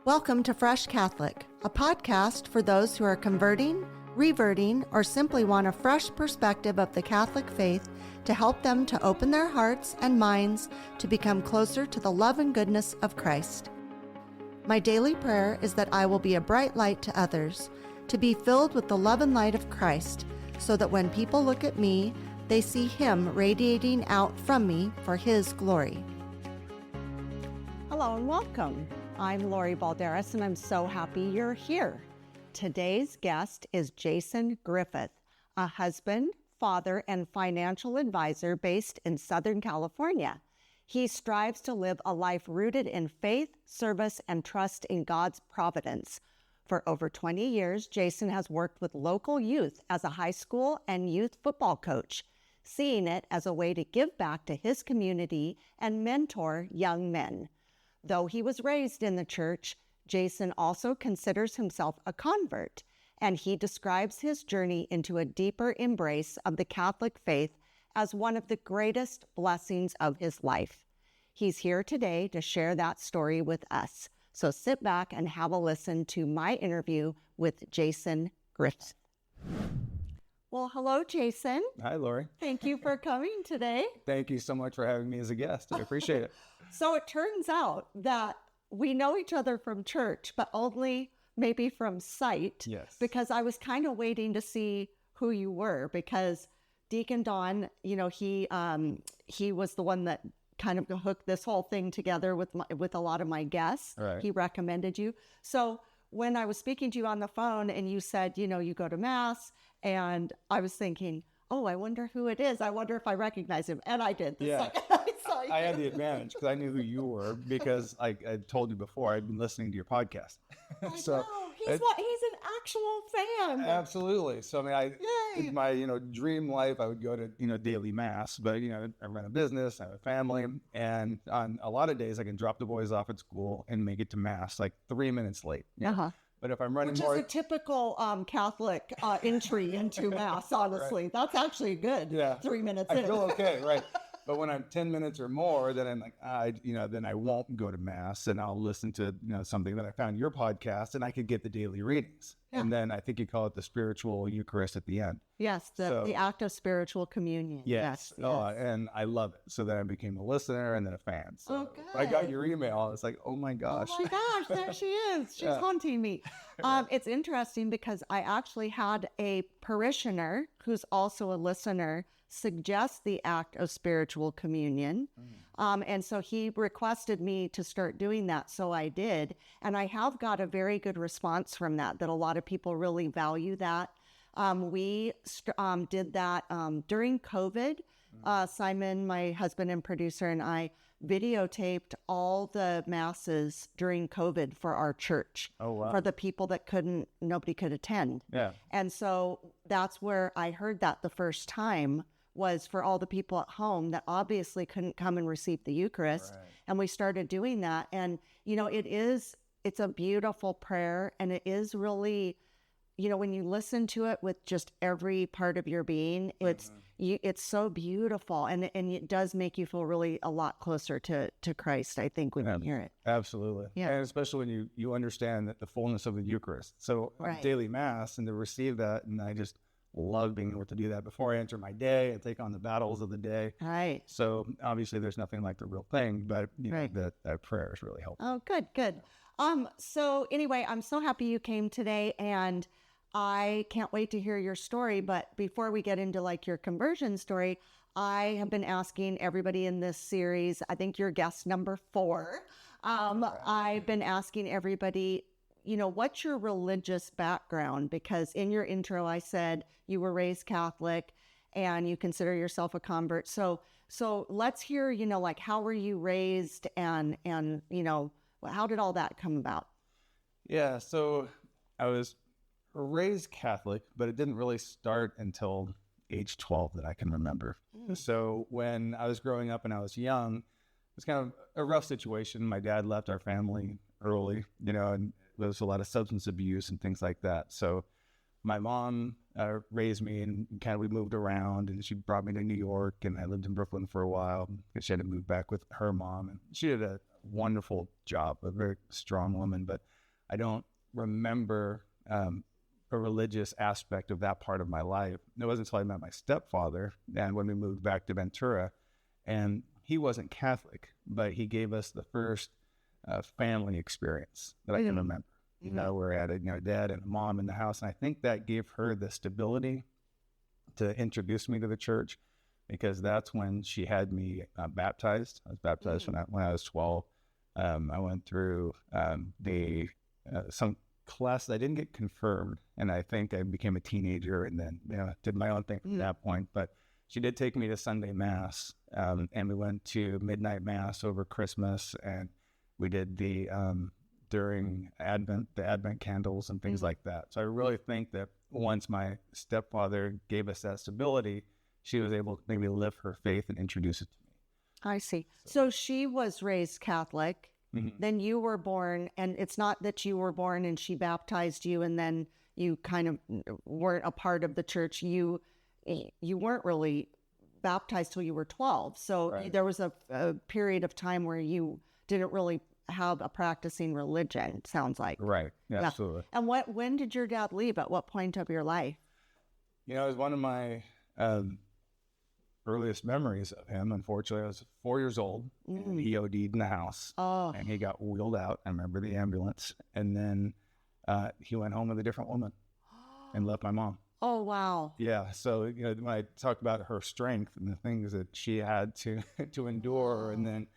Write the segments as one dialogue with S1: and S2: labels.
S1: Welcome to Fresh Catholic, a podcast for those who are converting, reverting, or simply want a fresh perspective of the Catholic faith to help them to open their hearts and minds to become closer to the love and goodness of Christ. My daily prayer is that I will be a bright light to others, to be filled with the love and light of Christ, so that when people look at me, they see Him radiating out from me for His glory. Hello and welcome. I'm Lori Balderas, and I'm so happy you're here. Today's guest is Jason Griffith, a husband, father, and financial advisor based in Southern California. He strives to live a life rooted in faith, service, and trust in God's providence. For over 20 years, Jason has worked with local youth as a high school and youth football coach, seeing it as a way to give back to his community and mentor young men. Though he was raised in the church, Jason also considers himself a convert, and he describes his journey into a deeper embrace of the Catholic faith as one of the greatest blessings of his life. He's here today to share that story with us. So sit back and have a listen to my interview with Jason Griffith. Well, hello, Jason.
S2: Hi, Lori.
S1: Thank you for coming today.
S2: Thank you so much for having me as a guest. I appreciate it.
S1: So it turns out that we know each other from church, but only maybe from sight.
S2: Yes.
S1: Because I was kind of waiting to see who you were, because Deacon Don, he was the one that kind of hooked this whole thing together with a lot of my guests.
S2: Right.
S1: He recommended you. So when I was speaking to you on the phone and you said, you go to Mass, and I was thinking, oh, I wonder who it is. I wonder if I recognize him. And I did.
S2: Yeah.
S1: I
S2: had the advantage because I knew who you were, because I told you before, I'd been listening to your podcast.
S1: So he's an actual fan.
S2: Absolutely. So in my dream life, I would go to daily Mass, but I run a business, I have a family, and on a lot of days I can drop the boys off at school and make it to Mass like 3 minutes late.
S1: Uh-huh.
S2: But if I'm running
S1: Which is a typical Catholic entry into Mass, honestly. Right. That's actually good.
S2: Yeah.
S1: 3 minutes
S2: I
S1: in.
S2: feel okay, right? But when I'm 10 minutes or more, then I'm like, then I won't go to Mass, and I'll listen to something that I found in your podcast, and I could get the daily readings. Yeah. And then I think you call it the spiritual Eucharist at the end.
S1: Yes, the act of spiritual communion.
S2: Yes. Oh, and I love it. So then I became a listener and then a fan. So
S1: good.
S2: When I got your email, it's like, oh my gosh.
S1: Oh my gosh, there she is. She's haunting me. It's interesting because I actually had a parishioner who's also a listener suggest the act of spiritual communion. And so he requested me to start doing that. So I did. And I have got a very good response from that a lot of people really value that. We did that during COVID. Simon, my husband and producer, and I videotaped all the masses during COVID for our church.
S2: Oh, wow.
S1: For the people that nobody could attend.
S2: Yeah.
S1: And so that's where I heard that the first time, was for all the people at home that obviously couldn't come and receive the Eucharist. Right. And we started doing that. And, it's a beautiful prayer, and it is really, when you listen to it with just every part of your being, it's so beautiful, and it does make you feel really a lot closer to Christ, I think, when you hear it.
S2: Absolutely.
S1: Yeah.
S2: And especially when you understand that the fullness of the Eucharist. So daily Mass, and to receive that, and I just love being able to do that before I enter my day and take on the battles of the day.
S1: Right.
S2: So obviously there's nothing like the real thing, but that prayer is really helpful.
S1: Oh, good. So anyway, I'm so happy you came today, and I can't wait to hear your story. But before we get into your conversion story, I have been asking everybody in this series, I think you're guest number 4. I've been asking everybody, what's your religious background? Because in your intro, I said you were raised Catholic and you consider yourself a convert. So let's hear, how were you raised, and how did all that come about?
S2: Yeah, so I was raised Catholic, but it didn't really start until age 12 that I can remember. So when I was growing up and I was young, it was kind of a rough situation. My dad left our family early, and there was a lot of substance abuse and things like that. So my mom raised me, and kind of we moved around, and she brought me to New York, and I lived in Brooklyn for a while because she had to move back with her mom. And she did a wonderful job, a very strong woman, but I don't remember a religious aspect of that part of my life. It wasn't until I met my stepfather, and when we moved back to Ventura, and he wasn't Catholic, but he gave us the first family experience that I can remember. You know, we're at a dad and a mom in the house, and I think that gave her the stability to introduce me to the church, because that's when she had me baptized. I was baptized when I was 12. I went through some classes. I didn't get confirmed, and I think I became a teenager and then did my own thing from that point. But she did take me to Sunday Mass, and we went to midnight Mass over Christmas, and we did the during Advent, the Advent candles and things like that. So I really think that once my stepfather gave us that stability, she was able to maybe live her faith and introduce it to me.
S1: I see. So she was raised Catholic. Then you were born, and it's not that you were born and she baptized you and then you kind of weren't a part of the church. You weren't really baptized till you were 12. So there was a period of time where you didn't really have a practicing religion, it sounds like.
S2: Right. Yeah, absolutely.
S1: And when did your dad leave? At what point of your life?
S2: You know, it was one of my earliest memories of him. Unfortunately, I was 4 years old, and he OD'd in the house, and he got wheeled out. I remember the ambulance, and then he went home with a different woman and left my mom.
S1: Oh, wow.
S2: Yeah. So, you know, when I talk about her strength and the things that she had to endure, and then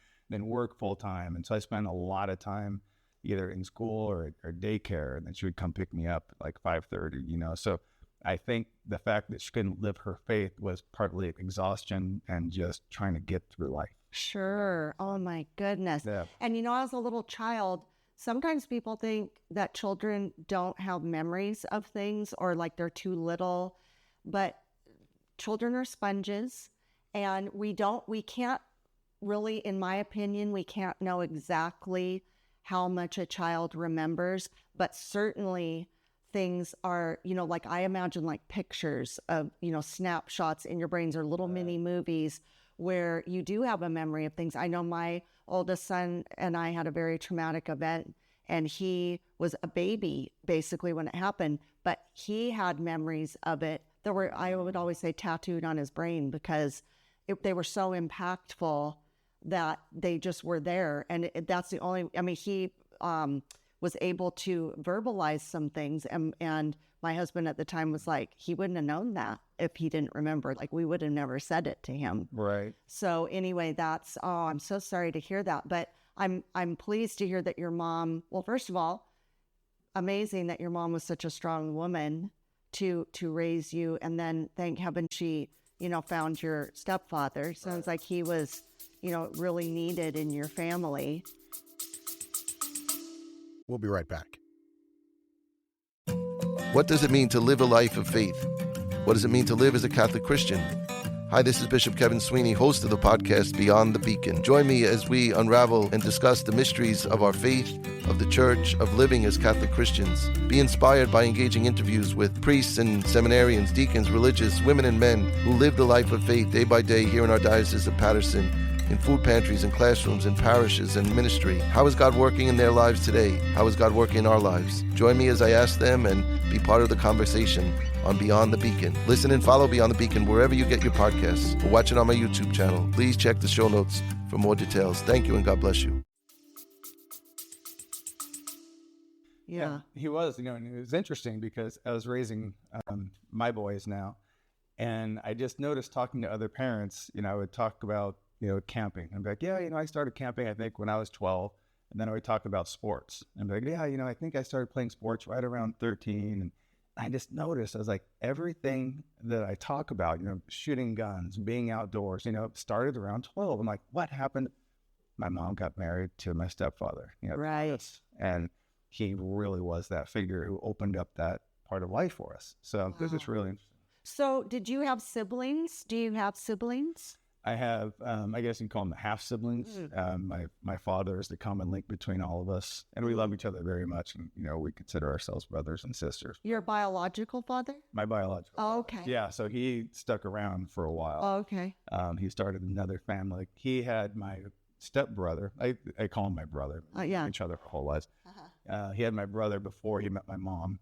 S2: work full time. And so I spent a lot of time either in school or daycare, and then she would come pick me up at like 5:30, you know. So I think the fact that she couldn't live her faith was partly exhaustion and just trying to get through life.
S1: Sure. Oh my goodness.
S2: Yeah.
S1: And you know, as a little child, sometimes people think that children don't have memories of things, or like they're too little, but children are sponges, and we can't really, in my opinion, we can't know exactly how much a child remembers, but certainly things are, you know, like I imagine like pictures of, you know, snapshots in your brains or little mini movies where you do have a memory of things. I know my oldest son and I had a very traumatic event, and he was a baby basically when it happened, but he had memories of it that were, I would always say, tattooed on his brain, because they were so impactful that they just were there. And that's the only, I mean, he was able to verbalize some things. And my husband at the time was like, he wouldn't have known that if he didn't remember. Like, we would have never said it to him.
S2: Right.
S1: So anyway, that's, I'm so sorry to hear that. But I'm pleased to hear that your mom, well, first of all, amazing that your mom was such a strong woman to raise you. And then thank heaven she, you know, found your stepfather. Sounds like he was, you know, really needed in your family.
S3: We'll be right back. What does it mean to live a life of faith? What does it mean to live as a Catholic Christian? Hi, this is Bishop Kevin Sweeney, host of the podcast Beyond the Beacon. Join me as we unravel and discuss the mysteries of our faith, of the church, of living as Catholic Christians. Be inspired by engaging interviews with priests and seminarians, deacons, religious, women and men who live the life of faith day by day here in our Diocese of Patterson, in food pantries and classrooms and parishes and ministry. How is God working in their lives today? How is God working in our lives? Join me as I ask them and be part of the conversation on Beyond the Beacon. Listen and follow Beyond the Beacon wherever you get your podcasts, or watch it on my YouTube channel. Please check the show notes for more details. Thank you, and God bless you.
S1: Yeah.
S2: He was, you know, and it was interesting because I was raising my boys now, and I just noticed talking to other parents, you know, I would talk about, you know, camping. I'm like, yeah, you know, I started camping, I think, when I was 12. And then I would talk about sports. I'm like, yeah, you know, I think I started playing sports right around 13. And I just noticed, I was like, everything that I talk about, you know, shooting guns, being outdoors, you know, started around 12. I'm like, what happened? My mom got married to my stepfather. You know,
S1: Right.
S2: and he really was that figure who opened up that part of life for us. So this is really interesting.
S1: So did you have siblings? Do you have siblings?
S2: I have, I guess you can call them half siblings. My father is the common link between all of us, and we love each other very much. And, you know, we consider ourselves brothers and sisters.
S1: Your biological father?
S2: My biological.
S1: Oh, okay.
S2: Yeah. So he stuck around for a while.
S1: Oh, okay.
S2: He started another family. He had my stepbrother, I call him my brother.
S1: Yeah.
S2: Each other our whole lives. He had my brother before he met my mom.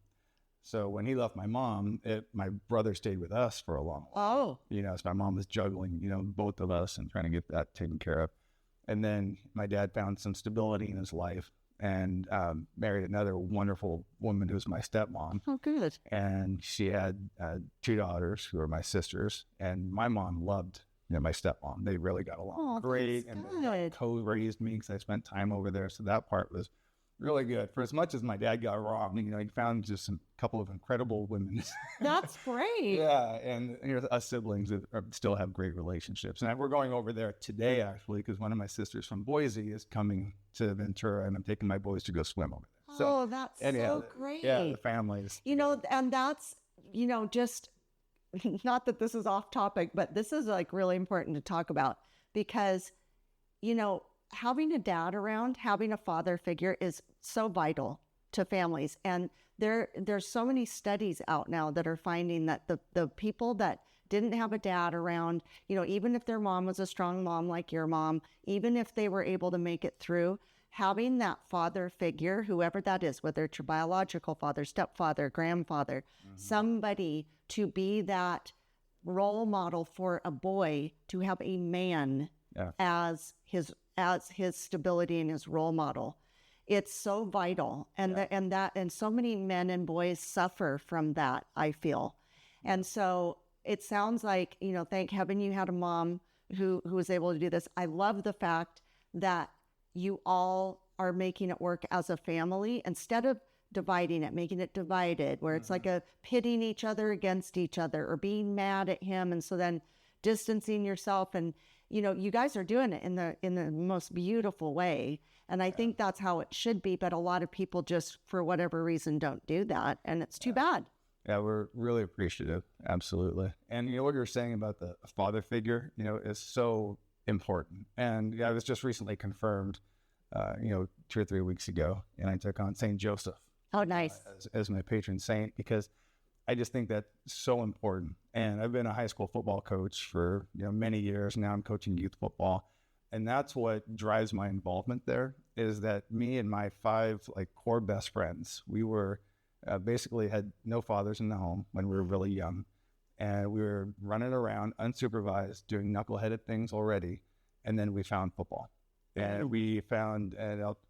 S2: So when he left my mom, my brother stayed with us for a long while.
S1: Oh.
S2: So my mom was juggling, both of us and trying to get that taken care of. And then my dad found some stability in his life and married another wonderful woman who's my stepmom.
S1: Oh, good.
S2: And she had 2 daughters who are my sisters. And my mom loved my stepmom. They really got along great. And they co-raised me because I spent time over there. So that part was really good. For as much as my dad got wrong, he found just a couple of incredible women.
S1: That's great.
S2: Yeah, and us siblings that still have great relationships. And we're going over there today, actually, because one of my sisters from Boise is coming to Ventura, and I'm taking my boys to go swim over there.
S1: So that's so great.
S2: Yeah, the families.
S1: And that's, just not that this is off topic, but this is like really important to talk about because, having a dad around, having a father figure is so vital to families. And there's so many studies out now that are finding that the people that didn't have a dad around, even if their mom was a strong mom like your mom, even if they were able to make it through, having that father figure, whoever that is, whether it's your biological father, stepfather, grandfather, somebody to be that role model for a boy, to have a man as his stability and his role model. It's so vital. And so many men and boys suffer from that, I feel. And so it sounds like, thank heaven you had a mom who was able to do this. I love the fact that you all are making it work as a family instead of dividing it, making it divided, where it's like a pitting each other against each other or being mad at him. And so then distancing yourself. And, you guys are doing it in the most beautiful way. And I think that's how it should be. But a lot of people just, for whatever reason, don't do that. And it's too bad.
S2: Yeah, we're really appreciative. Absolutely. And what you're saying about the father figure, is so important. And I was just recently confirmed, 2 or 3 weeks ago, and I took on St. Joseph.
S1: Oh, nice.
S2: As my patron saint, because I just think that's so important. And I've been a high school football coach for many years. Now I'm coaching youth football. And that's what drives my involvement there, is that me and my 5 core best friends, we were basically had no fathers in the home when we were really young. And we were running around unsupervised, doing knuckleheaded things already. And then we found football. And we found,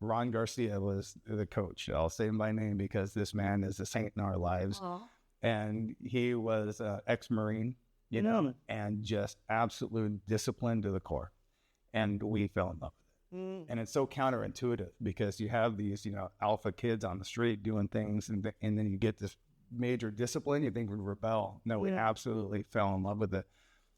S2: Ron Garcia was the coach. I'll say him by name because this man is a saint in our lives. Aww. And he was ex-Marine, and just absolute discipline to the core. And we fell in love with it. And it's so counterintuitive because you have these, alpha kids on the street doing things, and then you get this major discipline. You think we rebel. No, we absolutely fell in love with it.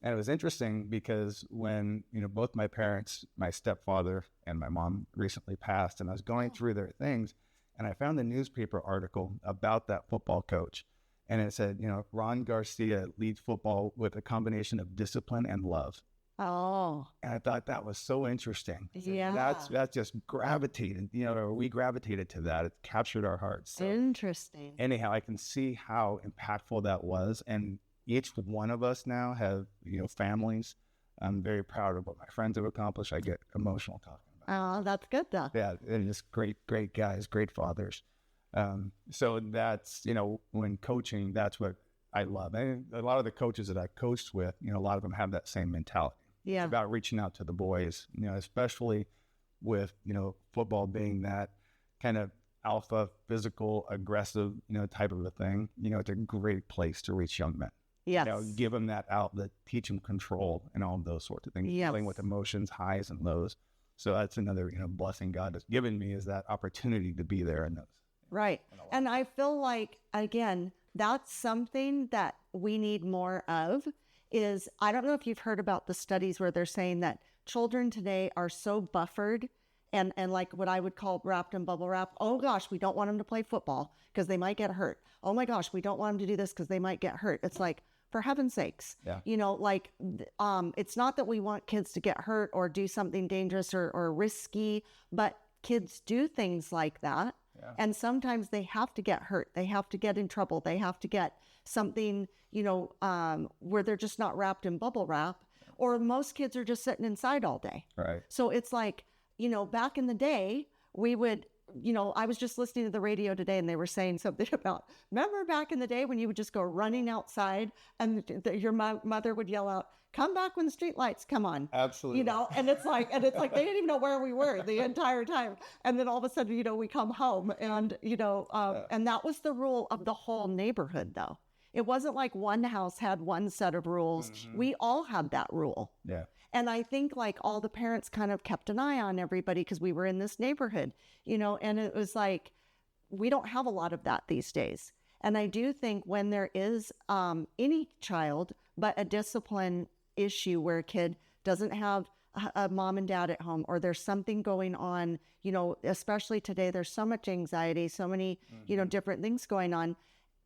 S2: And it was interesting because when, both my parents, my stepfather and my mom recently passed, and I was going through their things, and I found a newspaper article about that football coach. And it said, Ron Garcia leads football with a combination of discipline and love.
S1: Oh.
S2: And I thought that was so interesting.
S1: Yeah.
S2: That's just gravitated, or we gravitated to that. It captured our hearts. So
S1: interesting.
S2: Anyhow, I can see how impactful that was. And each one of us now have, families. I'm very proud of what my friends have accomplished. I get emotional talking about it.
S1: Oh, that's good though.
S2: Yeah, they're just great guys, great fathers. So that's, when coaching, that's what I love. And a lot of the coaches that I coached with, a lot of them have that same mentality.
S1: Yeah.
S2: It's about reaching out to the boys, especially with, football being that kind of alpha, physical, aggressive, type of a thing. It's a great place to reach young men.
S1: Yes.
S2: Give them that outlet, teach them control and all of those sorts of things.
S1: Yes.
S2: Playing with emotions, highs and lows. So that's another, blessing God has given me, is that opportunity to be there in those.
S1: Right. And I feel like, again, that's something that we need more of. Is, I don't know if you've heard about the studies where they're saying that children today are so buffered and like what I would call wrapped in bubble wrap. Oh gosh, we don't want them to play football because they might get hurt. Oh my gosh, we don't want them to do this because they might get hurt. It's like, for heaven's sakes, it's not that we want kids to get hurt or do something dangerous or risky, but kids do things like that. Yeah. And sometimes they have to get hurt. They have to get in trouble. They have to get something, where they're just not wrapped in bubble wrap. or most kids are just sitting inside all day.
S2: Right.
S1: So it's like, back in the day, we would, I was just listening to the radio today and they were saying something about, remember back in the day when you would just go running outside and your mother would yell out, come back when the street lights come on.
S2: Absolutely.
S1: And it's like they didn't even know where we were the entire time. And then all of a sudden, we come home and, and that was the rule of the whole neighborhood though. It wasn't like one house had one set of rules. Mm-hmm. We all had that rule.
S2: Yeah.
S1: And I think like all the parents kind of kept an eye on everybody because we were in this neighborhood, and it was like, we don't have a lot of that these days. And I do think when there is any child, but a discipline issue where a kid doesn't have a mom and dad at home, or there's something going on, especially today, there's so much anxiety, so many, different things going on.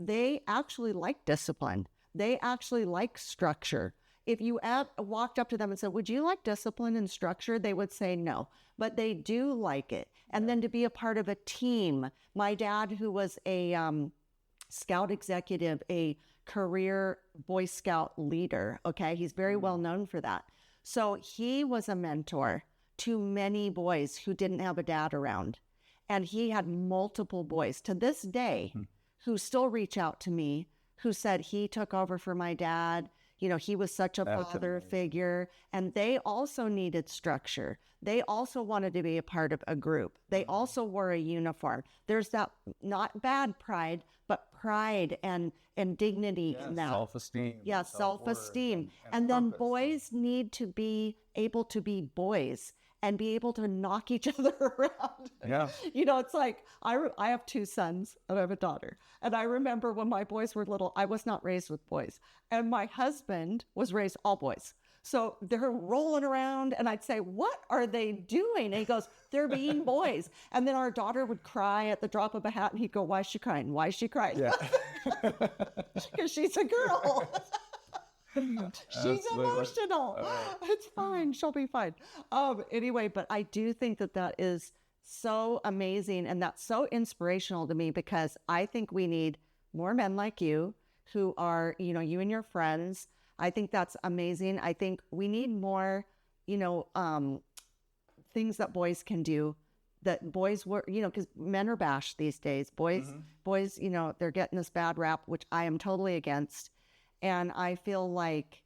S1: They actually like discipline. They actually like structure. If you walked up to them and said, would you like discipline and structure? They would say no, but they do like it. And then to be a part of a team. My dad, who was a scout executive, a career Boy Scout leader, okay? He's very well known for that. So he was a mentor to many boys who didn't have a dad around. And he had multiple boys to this day who still reach out to me, who said he took over for my dad. He was such a father figure, and they also needed structure. They also wanted to be a part of a group. They also wore a uniform. There's that not bad pride, but pride and dignity in that.
S2: Self-esteem.
S1: Yeah, self-esteem. And then boys need to be able to be boys and be able to knock each other around.
S2: Yeah.
S1: It's like, I have 2 sons and I have a daughter. And I remember when my boys were little, I was not raised with boys. And my husband was raised all boys. So they're rolling around and I'd say, what are they doing? And he goes, they're being boys. And then our daughter would cry at the drop of a hat and he'd go, why is she crying? Why is she crying? Yeah. Because she's a girl. She's emotional. It's fine. She'll be fine. Anyway, but I do think that is so amazing. And that's so inspirational to me because I think we need more men like you who are, you and your friends. I think that's amazing. I think we need more, things that boys can do that boys were, because men are bashed these days. Boys, they're getting this bad rap, which I am totally against. And I feel like,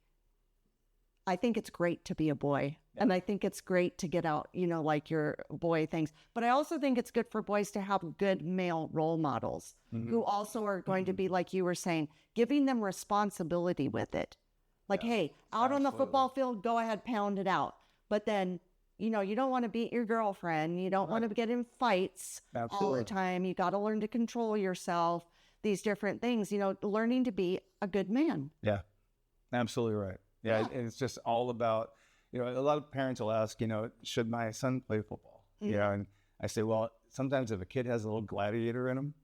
S1: I think it's great to be a boy. Yeah. And I think it's great to get out, like your boy things. But I also think it's good for boys to have good male role models who also are going to be, like you were saying, giving them responsibility with it. Like, hey, out on the football field, go ahead, pound it out. But then, you don't want to beat your girlfriend. You don't want to get in fights all the time. You got to learn to control yourself. These different things, learning to be a good man.
S2: Yeah, absolutely right. Yeah. It's just all about, a lot of parents will ask, should my son play football? And I say, well, sometimes if a kid has a little gladiator in him,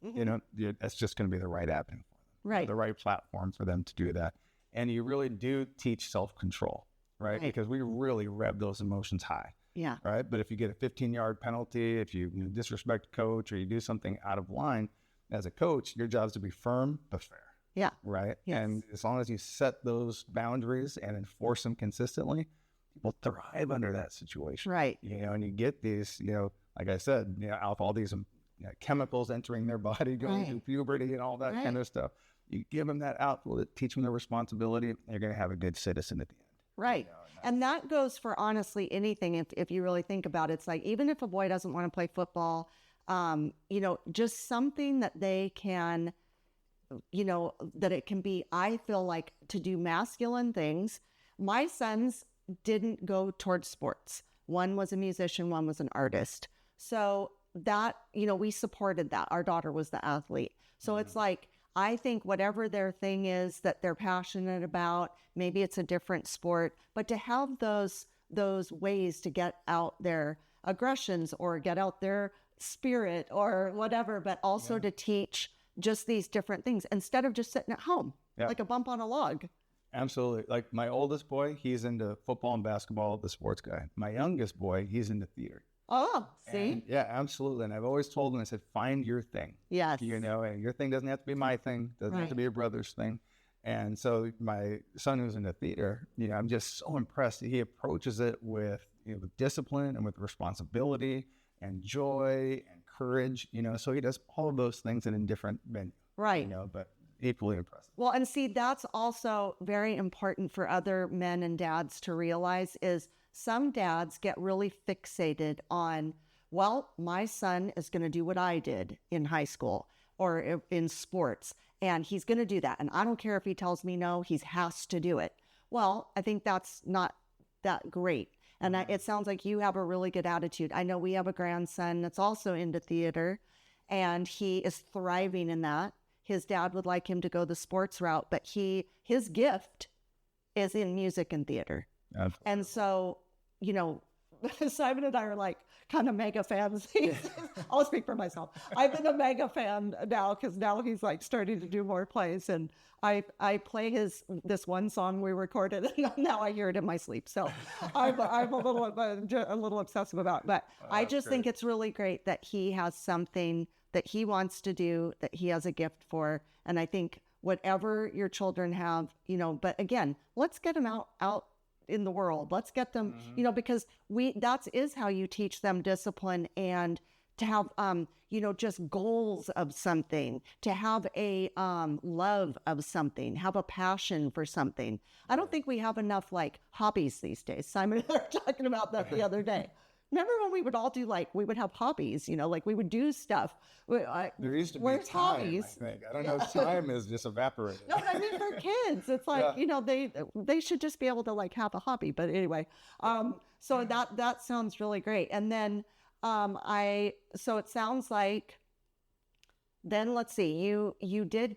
S2: that's just going to be the right avenue for them.
S1: Right.
S2: The right platform for them to do that. And you really do teach self-control, right? Because we really rev those emotions high.
S1: Yeah.
S2: Right. But if you get a 15-yard penalty, if you disrespect a coach or you do something out of line, as a coach, your job is to be firm but fair.
S1: Yeah.
S2: Right.
S1: Yes.
S2: And as long as you set those boundaries and enforce them consistently, people thrive under that situation.
S1: Right.
S2: And you get these, like I said, out all these chemicals entering their body, going through puberty and all that kind of stuff. You give them that outlet, teach them their responsibility, and you're going to have a good citizen at the end.
S1: Right. And that goes for honestly anything. If you really think about it, it's like, even if a boy doesn't want to play football, just something that they can, that it can be, I feel like, to do masculine things. My sons didn't go towards sports. One was a musician, one was an artist. So that, we supported that. Our daughter was the athlete. So it's like, I think whatever their thing is that they're passionate about, maybe it's a different sport, but to have those ways to get out their aggressions or get out their spirit or whatever, but also to teach just these different things instead of just sitting at home like a bump on a log.
S2: Absolutely. Like my oldest boy, he's into football and basketball, the sports guy. My youngest boy, he's into theater.
S1: Oh, see?
S2: And yeah, absolutely. And I've always told him, I said, find your thing.
S1: Yes.
S2: And your thing doesn't have to be my thing. Doesn't have to be a brother's thing. And so my son who's into theater, I'm just so impressed that he approaches it with, with discipline and with responsibility and joy and courage, so he does all of those things in a different venue.
S1: Right.
S2: But equally impressive.
S1: Well, and see, that's also very important for other men and dads to realize is some dads get really fixated on, well, my son is going to do what I did in high school or in sports, and he's going to do that. And I don't care if he tells me no, he has to do it. Well, I think that's not that great. And it sounds like you have a really good attitude. I know we have a grandson that's also into theater, and he is thriving in that. His dad would like him to go the sports route, but his gift is in music and theater.
S2: Absolutely.
S1: And so, Simon and I are like kind of mega fans. I'll speak for myself. I've been a mega fan now because now he's like starting to do more plays, and I play this one song we recorded, and now I hear it in my sleep. So I'm a little obsessive about it. But I just think it's really great that he has something that he wants to do, that he has a gift for. And I think whatever your children have, but again, let's get them out in the world. Let's get them, because that is how you teach them discipline and to have, just goals of something, to have a love of something, have a passion for something. I don't think we have enough like hobbies these days. Simon and I were talking about that the other day. Remember when we would all do we would have hobbies, we would do stuff.
S2: There used to be time,
S1: hobbies?
S2: I think. I don't know if time is just evaporated.
S1: No, but I mean for kids, it's like, they should just be able to have a hobby. But anyway, so that sounds really great. And then so it sounds like, then let's see, you did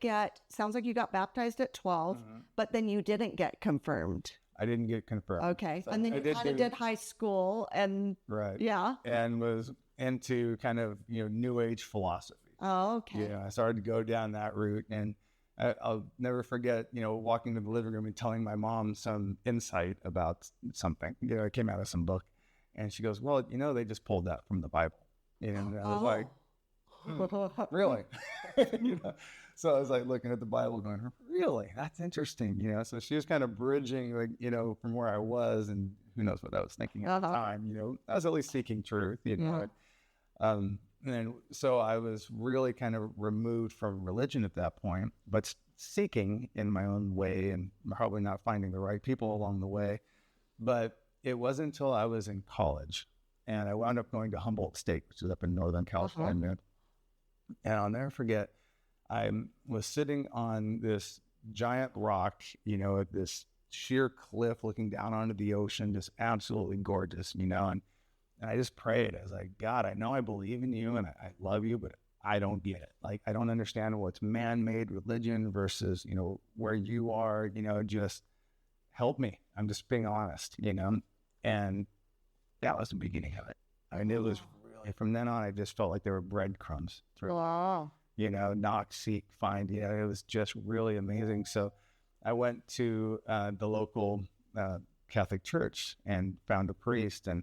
S1: sounds like you got baptized at 12, but then you didn't get confirmed.
S2: I didn't get confirmed.
S1: Okay. So and then you kind of did high school and
S2: right.
S1: Yeah.
S2: And was into kind of, new age philosophy.
S1: Oh, okay.
S2: I started to go down that route, and I'll never forget, walking to the living room and telling my mom some insight about something, it came out of some book, and she goes, well, they just pulled that from the Bible. And I was like, really? So I was like looking at the Bible going, really? That's interesting. So she was kind of bridging, from where I was, and who knows what I was thinking at the time, I was at least seeking truth, and so I was really kind of removed from religion at that point, but seeking in my own way and probably not finding the right people along the way. But it wasn't until I was in college, and I wound up going to Humboldt State, which is up in Northern California. And I'll never forget, I was sitting on this giant rock, at this sheer cliff looking down onto the ocean, just absolutely gorgeous, and I just prayed. I was like, God, I know I believe in you and I love you, but I don't get it. Like, I don't understand what's man-made religion versus, where you are, just help me. I'm just being honest, and that was the beginning of it. I mean, it was really, from then on, I just felt like there were breadcrumbs through.
S1: Wow.
S2: Knock, seek, find, it was just really amazing. So I went to the local Catholic church and found a priest, and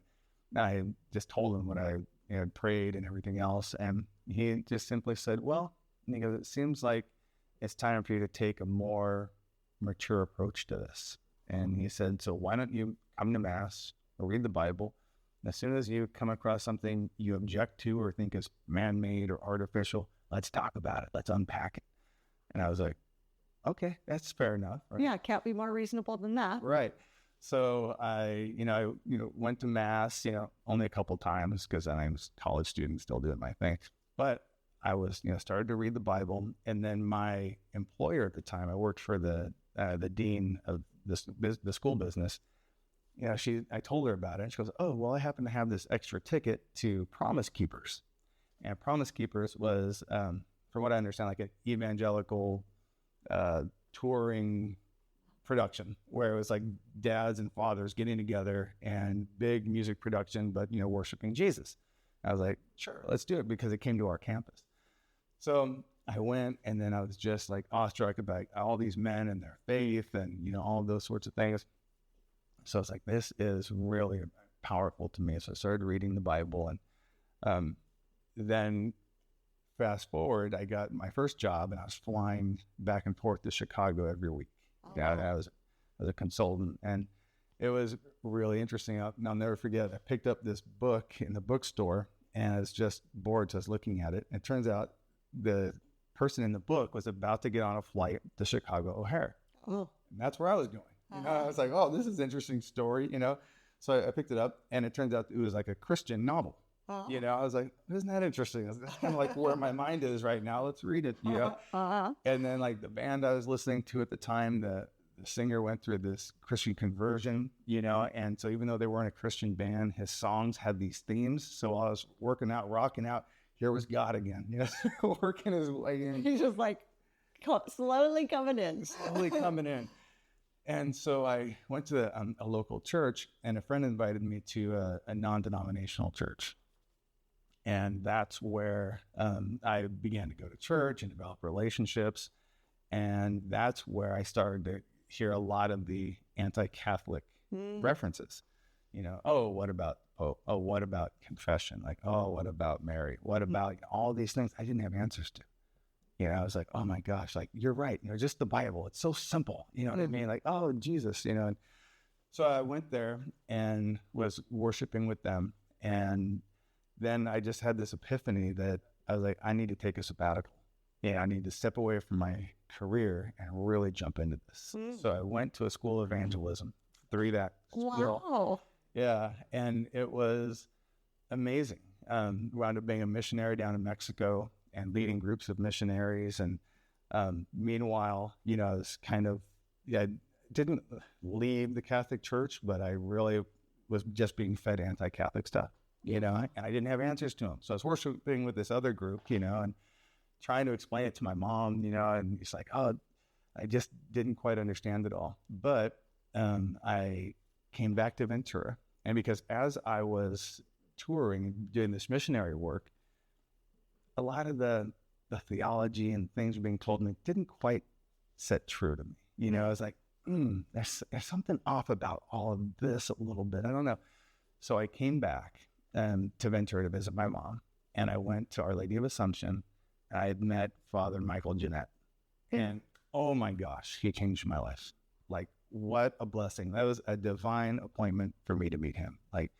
S2: I just told him what I had prayed and everything else. And he just simply said, well, it seems like it's time for you to take a more mature approach to this. And he said, so why don't you come to Mass or read the Bible? And as soon as you come across something you object to or think is man-made or artificial, let's talk about it. Let's unpack it. And I was like, okay, that's fair enough. Right?
S1: Yeah, can't be more reasonable than that.
S2: Right. So I went to Mass, only a couple times because I was a college student, still doing my thing. But I was, started to read the Bible. And then my employer at the time, I worked for the dean of the school business. I told her about it, and she goes, oh, well, I happen to have this extra ticket to Promise Keepers. And Promise Keepers was, from what I understand, like an evangelical touring production where it was like dads and fathers getting together and big music production, but, worshiping Jesus. I was like, sure, let's do it, because it came to our campus. So I went, and then I was just like awestruck about all these men and their faith and, all of those sorts of things. So I was like, this is really powerful to me. So I started reading the Bible, and then fast forward, I got my first job and I was flying back and forth to Chicago every week. I was a consultant, and it was really interesting. I'll never forget, I picked up this book in the bookstore and I was just bored just looking at it. It turns out the person in the book was about to get on a flight to Chicago O'Hare. And that's where I was going. I was like, oh, this is an interesting story, So I picked it up, and it turns out it was like a Christian novel. I was like, isn't that interesting? That's kind of like where my mind is right now. Let's read it, And then like the band I was listening to at the time, the singer went through this Christian conversion, and so even though they weren't a Christian band, his songs had these themes. So I was working out, rocking out. Here was God again, working his way in.
S1: He's just like slowly coming in.
S2: And so I went to a local church, and a friend invited me to a non-denominational church. And that's where I began to go to church and develop relationships. And that's where I started to hear a lot of the anti-Catholic references. What about confession? Like, what about Mary? What about all these things I didn't have answers to? I was like, oh my gosh, like, you're right. Just the Bible. It's so simple. You know what I mean? Like, oh, Jesus, And so I went there and was worshiping with them. And then I just had this epiphany that I was like, I need to take a sabbatical. I need to step away from my career and really jump into this. So I went to a school of evangelism through that school.
S1: Wow.
S2: Yeah. And it was amazing. Wound up being a missionary down in Mexico and leading groups of missionaries. And meanwhile, I was didn't leave the Catholic Church, but I really was just being fed anti-Catholic stuff, and I didn't have answers to them. So I was worshiping with this other group, and trying to explain it to my mom, and it's like, oh, I just didn't quite understand it all. But I came back to Ventura, and because as I was touring, doing this missionary work, a lot of the theology and things were being told me didn't quite set true to me. I was like, there's something off about all of this a little bit. I don't know. So I came back to Ventura to visit my mom, and I went to Our Lady of Assumption. I had met Father Michael Jeanette, and oh my gosh, he changed my life. Like, what a blessing. That was a divine appointment for me to meet him. Like,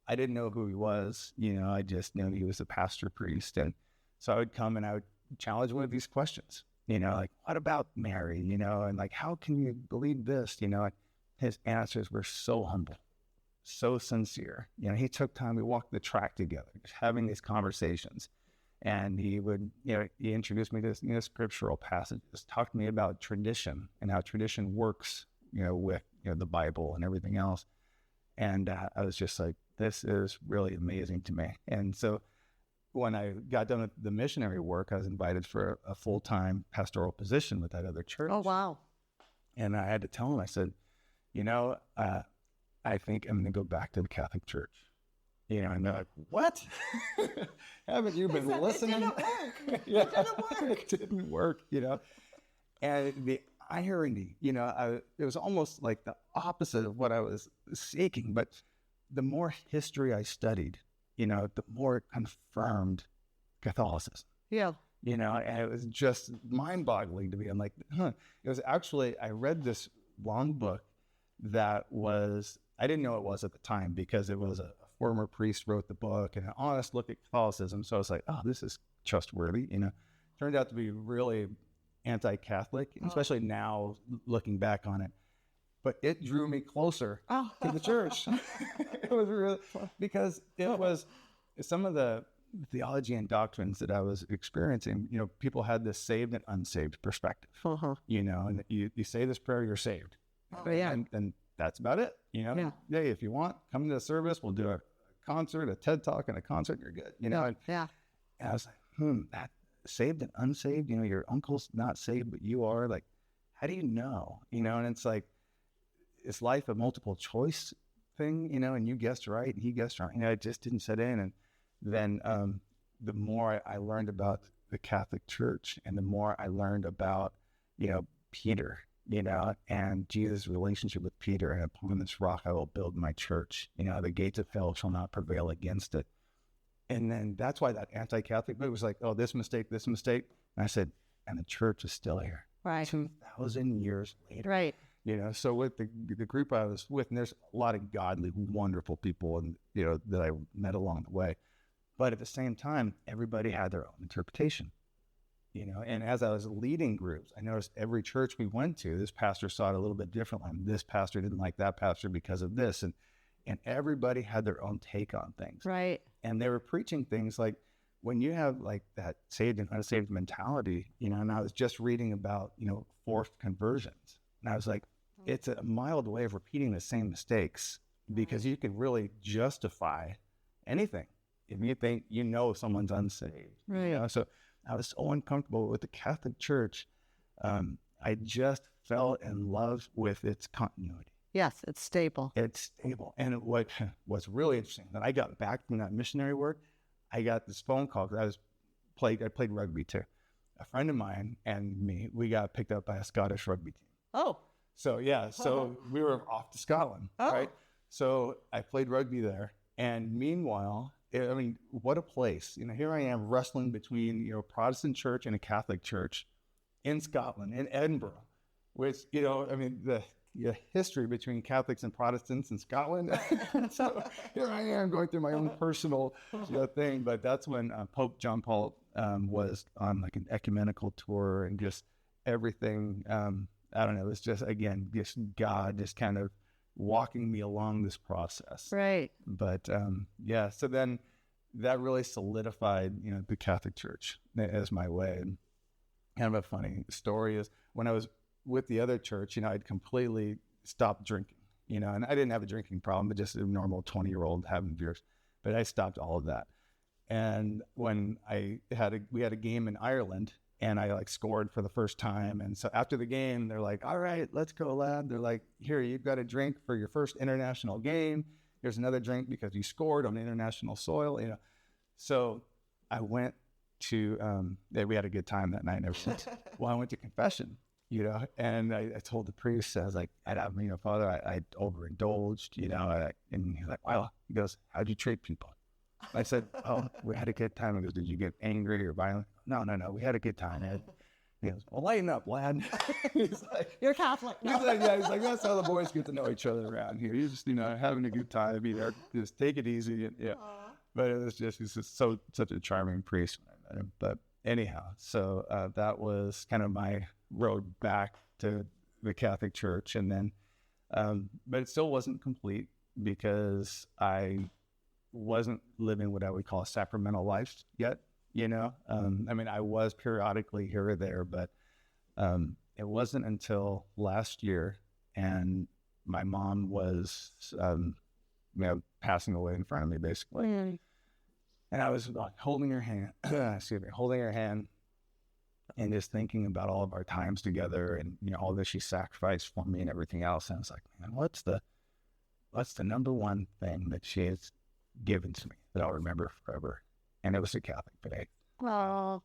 S2: I didn't know who he was, I just knew he was a pastor priest. And so I would come and I would challenge one of these questions, like, what about Mary, and like, how can you believe this? And his answers were so humble, so sincere. He took time, we walked the track together, just having these conversations. And he would, he introduced me to scriptural passages, talked to me about tradition and how tradition works, with, the Bible and everything else. And I was just like, this is really amazing to me. And so when I got done with the missionary work, I was invited for a full-time pastoral position with that other church.
S1: Oh, wow.
S2: And I had to tell him, I said, I think I'm going to go back to the Catholic Church. And they're like, what? Haven't you been listening? It didn't work. And the irony, it was almost like the opposite of what I was seeking. But the more history I studied, the more it confirmed Catholicism.
S1: Yeah.
S2: And it was just mind-boggling to me. I'm like, it was actually, I read this long book that was, I didn't know it was at the time because it was a former priest wrote the book and an honest look at Catholicism. So I was like, oh, this is trustworthy. Turned out to be really anti-Catholic, especially now looking back on it. But it drew me closer to the church. It was really, because it was some of the theology and doctrines that I was experiencing. People had this saved and unsaved perspective. And you say this prayer, you're saved. And that's about it. Yeah, if you want, come to the service. We'll do a concert, a TED Talk, and a concert. You're good. And I was like, that saved and unsaved. Your uncle's not saved, but you are. Like, how do you know? And it's like, is life a multiple choice thing? And you guessed right, and he guessed wrong. It just didn't set in. And then the more I learned about the Catholic Church, and the more I learned about, Peter. And Jesus' relationship with Peter, and upon this rock I will build my church. The gates of hell shall not prevail against it. And then that's why that anti-Catholic movement was like, oh, this mistake. And I said, and the church is still here.
S1: Right.
S2: 2,000 years later.
S1: Right.
S2: So with the group I was with, and there's a lot of godly, wonderful people, and that I met along the way. But at the same time, everybody had their own interpretation. And as I was leading groups, I noticed every church we went to, this pastor saw it a little bit differently. This pastor didn't like that pastor because of this, and everybody had their own take on things.
S1: Right.
S2: And they were preaching things like, when you have like that saved and unsaved mentality, and I was just reading about, forced conversions. And I was like, it's a mild way of repeating the same mistakes, because you can really justify anything if you think someone's unsaved.
S1: Right.
S2: So I was so uncomfortable with the Catholic Church. I just fell in love with its continuity.
S1: Yes, it's stable.
S2: It's stable. And what's really interesting, that I got back from that missionary work, I got this phone call, because I played rugby too. A friend of mine and me, we got picked up by a Scottish rugby team.
S1: Oh.
S2: So we were off to Scotland, right? So I played rugby there. And meanwhile, what a place. Here I am wrestling between, a Protestant church and a Catholic church in Scotland, in Edinburgh, which, the history between Catholics and Protestants in Scotland. So here I am going through my own personal thing. But that's when Pope John Paul was on like an ecumenical tour, and just everything. I don't know. It's just, again, just God just kind of walking me along this process.
S1: Right.
S2: But so then that really solidified, the Catholic Church as my way. And kind of a funny story is, when I was with the other church, I'd completely stopped drinking, and I didn't have a drinking problem, but just a normal 20-year-old having beers. But I stopped all of that. And when we had a game in Ireland, and I scored for the first time. And so after the game, they're like, all right, let's go, lad. They're like, here, you've got a drink for your first international game. Here's another drink because you scored on international soil, So I went to, we had a good time that night and everything. Well, I went to confession, and I told the priest, I was like, Father, I overindulged, and he's like, wow. He goes, how'd you treat people? I said, oh, we had a good time. He goes, did you get angry or violent? No, we had a good time, Ed. He goes, well, lighten up, lad. He's like,
S1: you're Catholic.
S2: He's like, that's how the boys get to know each other around here. You're just, having a good time. Just take it easy. And, yeah. But he's just such a charming priest when I met him. But anyhow, so that was kind of my road back to the Catholic Church. And then, but it still wasn't complete, because I wasn't living what I would call a sacramental life yet. I was periodically here or there, but it wasn't until last year, and my mom was, passing away in front of me, basically.
S1: Mm.
S2: And I was holding her hand, and just thinking about all of our times together, and all that she sacrificed for me and everything else. And I was like, man, what's the number one thing that she has given to me that I'll remember forever? And it was the Catholic faith.
S1: Oh.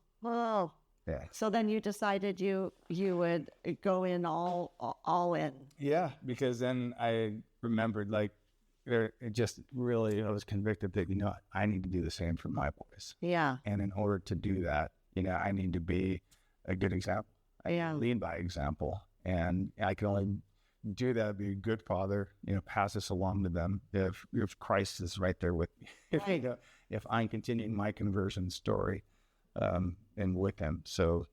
S2: Yeah.
S1: So then you decided you would go in all in.
S2: Yeah, because then I remembered, it just really, I was convicted that, I need to do the same for my boys.
S1: Yeah.
S2: And in order to do that, I need to be a good example. I lead by example. And I can only do that, be a good father, pass this along to them if Christ is right there with me.
S1: Right.
S2: If I'm continuing my conversion story and with him. So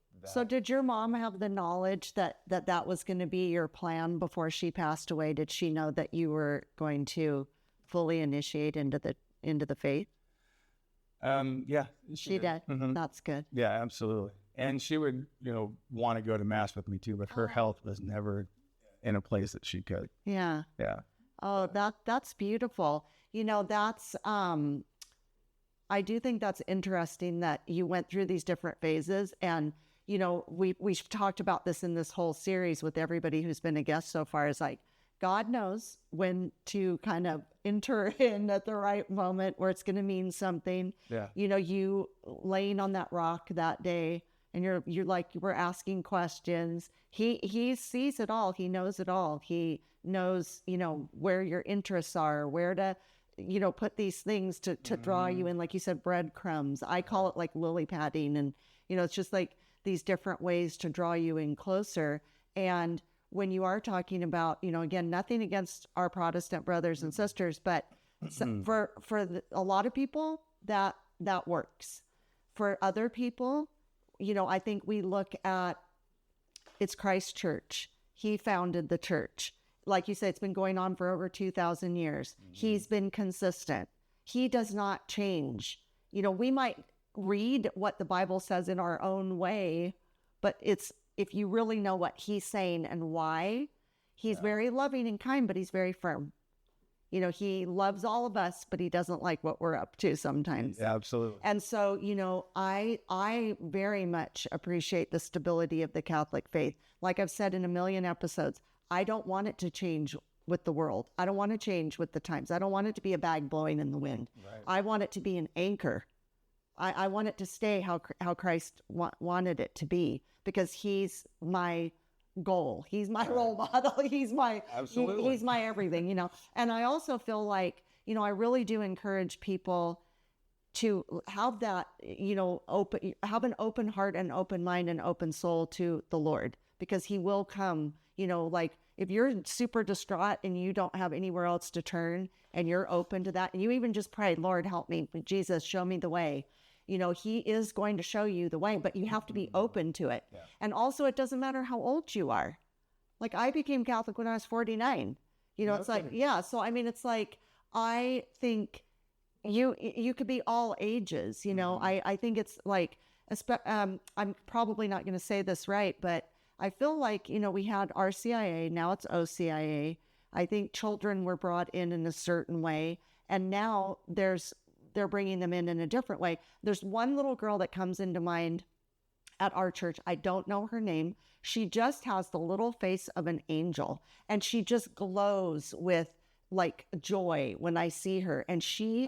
S1: did your mom have the knowledge that was going to be your plan before she passed away? Did she know that you were going to fully initiate into the faith?
S2: Yeah.
S1: She did.
S2: Mm-hmm.
S1: That's good.
S2: Yeah, absolutely. And she would, want to go to mass with me too, but her health was never in a place that she could.
S1: Yeah.
S2: Yeah.
S1: Oh, that's beautiful. That's, I do think that's interesting that you went through these different phases. And, we've talked about this in this whole series with everybody who's been a guest so far, is like, God knows when to kind of enter in at the right moment where it's going to mean something.
S2: Yeah.
S1: You laying on that rock that day, and you're like, we're asking questions. He sees it all. He knows it all. He knows, where your interests are, where to put these things to draw you in, like you said, breadcrumbs. I call it like lily padding. And, it's just like these different ways to draw you in closer. And when you are talking about, again, nothing against our Protestant brothers and sisters, but for a lot of people that works. For other people, I think we look at, it's Christ Church. He founded the church. Like you said, it's been going on for over 2,000 years. He's been consistent. He does not change. We might read what the Bible says in our own way, but if you really know what he's saying and why, he's very loving and kind, but he's very firm. He loves all of us, but he doesn't like what we're up to sometimes.
S2: Yeah, absolutely.
S1: And so, I very much appreciate the stability of the Catholic faith. Like I've said in a million episodes, I don't want it to change with the world. I don't want to change with the times. I don't want it to be a bag blowing in the wind. Right. I want it to be an anchor. I want it to stay how Christ wanted it to be, because he's my goal. He's my role model. He's my everything, And I also feel like, I really do encourage people to have that, have an open heart and open mind and open soul to the Lord, because he will come, like if you're super distraught and you don't have anywhere else to turn and you're open to that, and you even just pray, Lord, help me, Jesus, show me the way. He is going to show you the way, but you have to be open to it. Yeah. And also, it doesn't matter how old you are. Like, I became Catholic when I was 49. It's like, yeah. So, it's like, I think you could be all ages, I think it's like, I'm probably not going to say this right, but I feel like, we had RCIA, now it's OCIA. I think children were brought in a certain way, and now they're bringing them in a different way. There's one little girl that comes into mind at our church. I don't know her name. She just has the little face of an angel, and she just glows with like joy when I see her. And she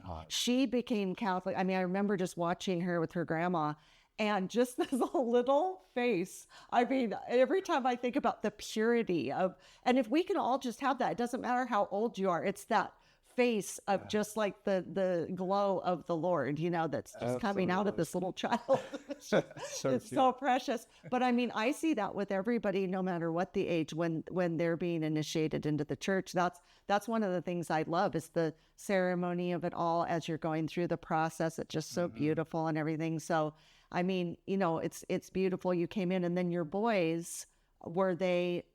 S1: became Catholic. I remember just watching her with her grandma, and just this little face. Every time I think about the purity of, and if we can all just have that, it doesn't matter how old you are. It's that face of just like the glow of the Lord, that's just coming out of this little child. It's so precious. But I see that with everybody, no matter what the age, when they're being initiated into the church. That's one of the things I love, is the ceremony of it all as you're going through the process. It's just so beautiful and everything. So, it's beautiful. You came in, and then your boys, were they,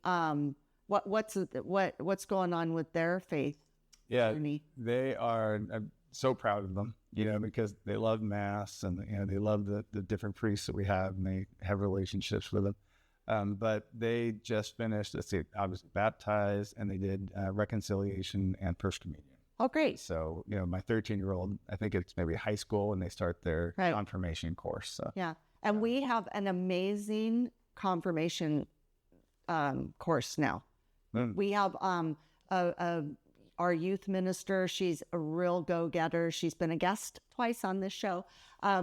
S1: what's going on with their faith?
S2: Yeah, they are. I'm so proud of them, because they love Mass, and they love the different priests that we have, and they have relationships with them. But they just finished, obviously baptized, and they did reconciliation and First Communion.
S1: Oh, great.
S2: So, my 13-year-old, I think it's maybe high school, and they start their confirmation course. So.
S1: Yeah, and we have an amazing confirmation course now. We have our youth minister. She's a real go-getter. She's been a guest twice on this show.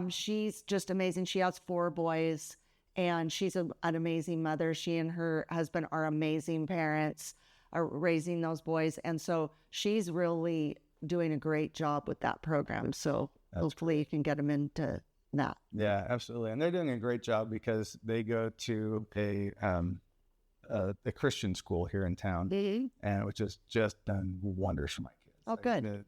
S1: She's just amazing. She has 4 boys, and she's an amazing mother. She and her husband are amazing parents, are raising those boys. And so she's really doing a great job with that program. So hopefully you can get them into that.
S2: Yeah, absolutely. And they're doing a great job, because they go to a Christian school here in town, and which has just done wonders for my kids.
S1: Oh, good.
S2: The